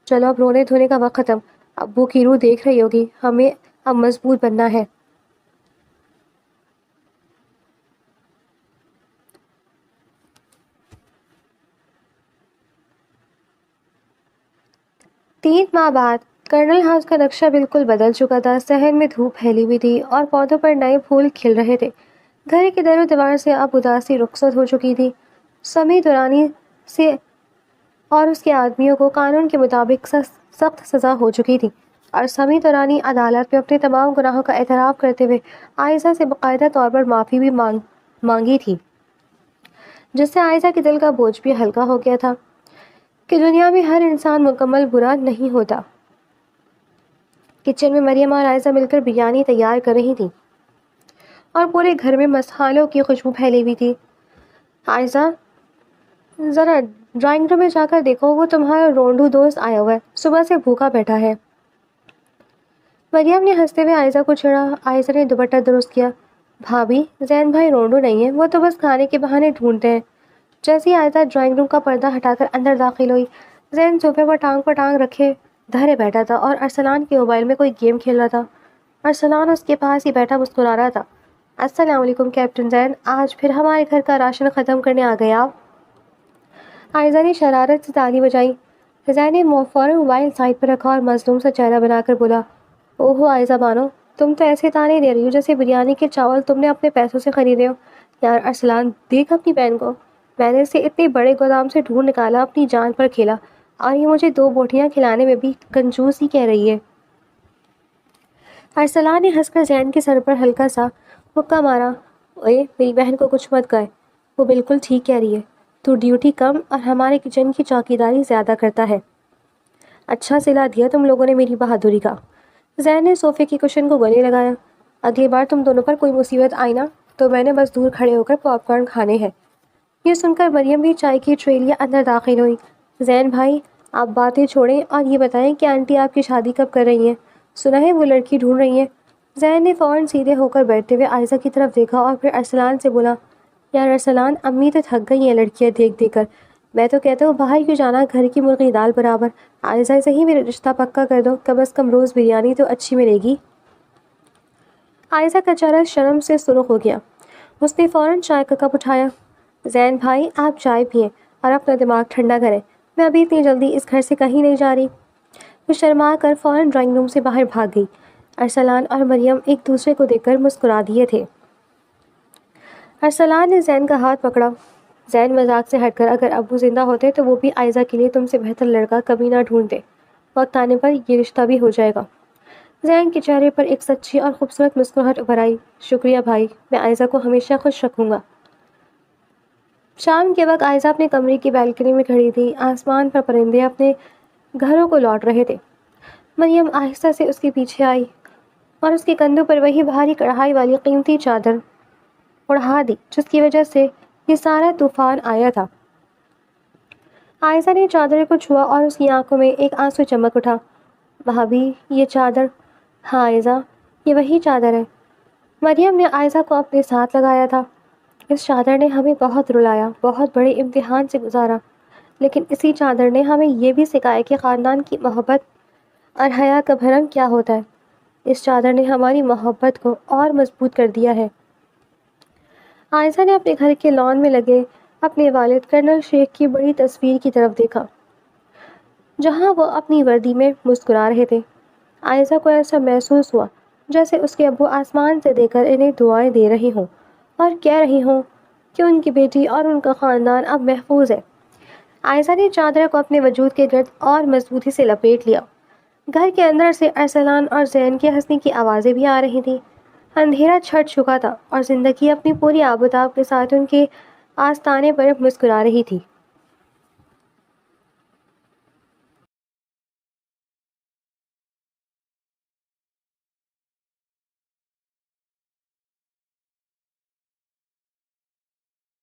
چلو اب رونے دھونے کا وقت ختم، ابو کی روح دیکھ رہی ہوگی، ہمیں اب مضبوط بننا ہے۔ 3 ماہ بعد کرنل ہاؤس کا نقشہ بالکل بدل چکا تھا۔ صحن میں دھوپ پھیلی ہوئی تھی اور پودوں پر نئے پھول کھل رہے تھے۔ گھر کے در و دیوار سے اب اداسی رخصت ہو چکی تھی۔ سمی دورانی سے اور اس کے آدمیوں کو قانون کے مطابق سخت سزا ہو چکی تھی، اور سمی دورانی عدالت میں اپنے تمام گناہوں کا اعتراف کرتے ہوئے عائزہ سے باقاعدہ طور پر معافی بھی مانگی تھی، جس سے عائزہ کے دل کا بوجھ بھی ہلکا ہو گیا تھا کہ دنیا میں ہر انسان مکمل برا نہیں ہوتا۔ کچن میں مریم اور عائزہ مل کر بریانی تیار کر رہی تھیں اور پورے گھر میں مصالحوں کی خوشبو پھیلی ہوئی تھی۔ عائزہ، ذرا ڈرائنگ روم میں جا کر دیکھو، وہ تمہارا رونڈو دوست آیا ہوا ہے، صبح سے بھوکا بیٹھا ہے۔ مریم نے ہنستے ہوئے عائزہ کو چھیڑا۔ عائزہ نے دوپٹہ درست کیا۔ بھابھی، زین بھائی رونڈو نہیں ہے، وہ تو بس کھانے کے بہانے ڈھونڈتے ہیں۔ جیسے ہی عائزہ ڈرائنگ روم کا پردہ ہٹا کر اندر داخل ہوئی، زین صوفے پر ٹانگ رکھے دھرے بیٹھا تھا اور ارسلان کے موبائل میں کوئی گیم کھیل رہا تھا۔ ارسلان اس کے پاس ہی بیٹھا مسکرا رہا تھا۔ السلام علیکم کیپٹن زین، آج پھر ہمارے گھر کا راشن ختم کرنے آ گئے آپ؟ عائزہ نے شرارت سے تالی بجائی۔ زین نے فوراً موبائل سائڈ پر رکھا اور مظلوم سا چہرہ بنا کر بولا، اوہو عائزہ بانو، تم تو ایسے تانے دے رہی ہو جیسے بریانی کے چاول تم نے اپنے پیسوں سے خریدے ہو۔ یار ارسلان، دیکھ اپنی بہن کو، میں نے اسے اتنے بڑے گودام سے ڈھونڈ نکالا، اپنی جان پر کھیلا، اور یہ مجھے 2 بوٹیاں کھلانے میں بھی کنجوس ہی کہہ رہی ہے۔ ارسلان نے ہنس کر زین کے سر پر ہلکا سا مکہ مارا۔ اوئے میری بہن کو کچھ مت کہے، وہ بالکل ٹھیک کہہ رہی ہے، تو ڈیوٹی کم اور ہمارے کچن کی چوکیداری زیادہ کرتا ہے۔ اچھا سلا دیا تم لوگوں نے میری بہادری کا۔ زین نے صوفے کی کشن کو گلے لگایا۔ اگلی بار تم دونوں پر کوئی مصیبت آئی نا تو میں نے بس دور کھڑے ہو کر پاپ کارن کھانے ہیں۔ یہ سن کر مریم بھی چائے کی ٹرے لیے اندر داخل ہوئی۔ زین بھائی، آپ باتیں چھوڑیں اور یہ بتائیں کہ آنٹی آپ کی شادی کب کر رہی ہیں؟ سنا ہے وہ لڑکی ڈھونڈ رہی ہیں۔ زین نے فوراً سیدھے ہو کر بیٹھتے ہوئے عائزہ کی طرف دیکھا اور پھر ارسلان سے بولا، یار ارسلان، امی تو تھک گئی ہیں لڑکیاں دیکھ دیکھ کر، میں تو کہتا ہوں باہر کیوں جانا، گھر کی مرغی دال برابر۔ عائزہ سے ہی میرا رشتہ پکا کر دو، کم از کم روز بریانی تو اچھی ملے گی۔ عائزہ کا چہرہ شرم سے سرخ ہو گیا۔ اس نے فوراً چائے کا کپ اٹھایا۔ زین بھائی، آپ چائے پئیں اور اپنا دماغ ٹھنڈا کریں، میں ابھی اتنی جلدی اس گھر سے کہیں نہیں جا رہی۔ وہ شرما کر فوراً ڈرائنگ روم سے باہر بھاگ گئی۔ ارسلان اور مریم ایک دوسرے کو دیکھ کر مسکرا دیے تھے۔ ارسلان نے زین کا ہاتھ پکڑا۔ زین، مذاق سے ہٹ کر، اگر ابو زندہ ہوتے تو وہ بھی عائزہ کے لیے تم سے بہتر لڑکا کبھی نہ ڈھونڈتے، وقت آنے پر یہ رشتہ بھی ہو جائے گا۔ زین کے چہرے پر ایک سچی اور خوبصورت مسکراہٹ ابھر آئی۔ شکریہ بھائی، میں عائزہ کو ہمیشہ خوش رکھوں گا۔ شام کے وقت عائزہ اپنے کمرے کی بالکنی میں کھڑی تھی۔ آسمان پر پرندے اپنے گھروں کو لوٹ رہے تھے۔ مریم آہستہ سے اس کے پیچھے آئی اور اس کے کندھوں پر وہی بھاری کڑھائی والی قیمتی چادر اڑا دی جس کی وجہ سے یہ سارا طوفان آیا تھا۔ عائزہ نے چادر کو چھوا اور اس کی آنکھوں میں ایک آنسو چمک اٹھا۔ بھابھی، یہ چادر؟ ہاں عائزہ، یہ وہی چادر ہے۔ مریم نے عائزہ کو اپنے ساتھ لگایا تھا۔ اس چادر نے ہمیں بہت رلایا، بہت بڑے امتحان سے گزارا، لیکن اسی چادر نے ہمیں یہ بھی سکھایا کہ خاندان کی محبت اور حیا کا بھرم کیا ہوتا ہے۔ اس چادر نے ہماری محبت کو اور مضبوط کر دیا ہے۔ عائشہ نے اپنے گھر کے لان میں لگے اپنے والد کرنل شیخ کی بڑی تصویر کی طرف دیکھا، جہاں وہ اپنی وردی میں مسکرا رہے تھے۔ عائشہ کو ایسا محسوس ہوا جیسے اس کے ابو آسمان سے دے کر انہیں دعائیں دے رہے ہوں اور کہہ رہی ہوں کہ ان کی بیٹی اور ان کا خاندان اب محفوظ ہے۔ عائشہ نے چادر کو اپنے وجود کے گرد اور مضبوطی سے لپیٹ لیا۔ گھر کے اندر سے ارسلان اور زین کے ہنسنے کی آوازیں بھی آ رہی تھیں۔ اندھیرا چھٹ چکا تھا اور زندگی اپنی پوری آب و تاب کے ساتھ ان کے آستانے پر مسکرا رہی تھی۔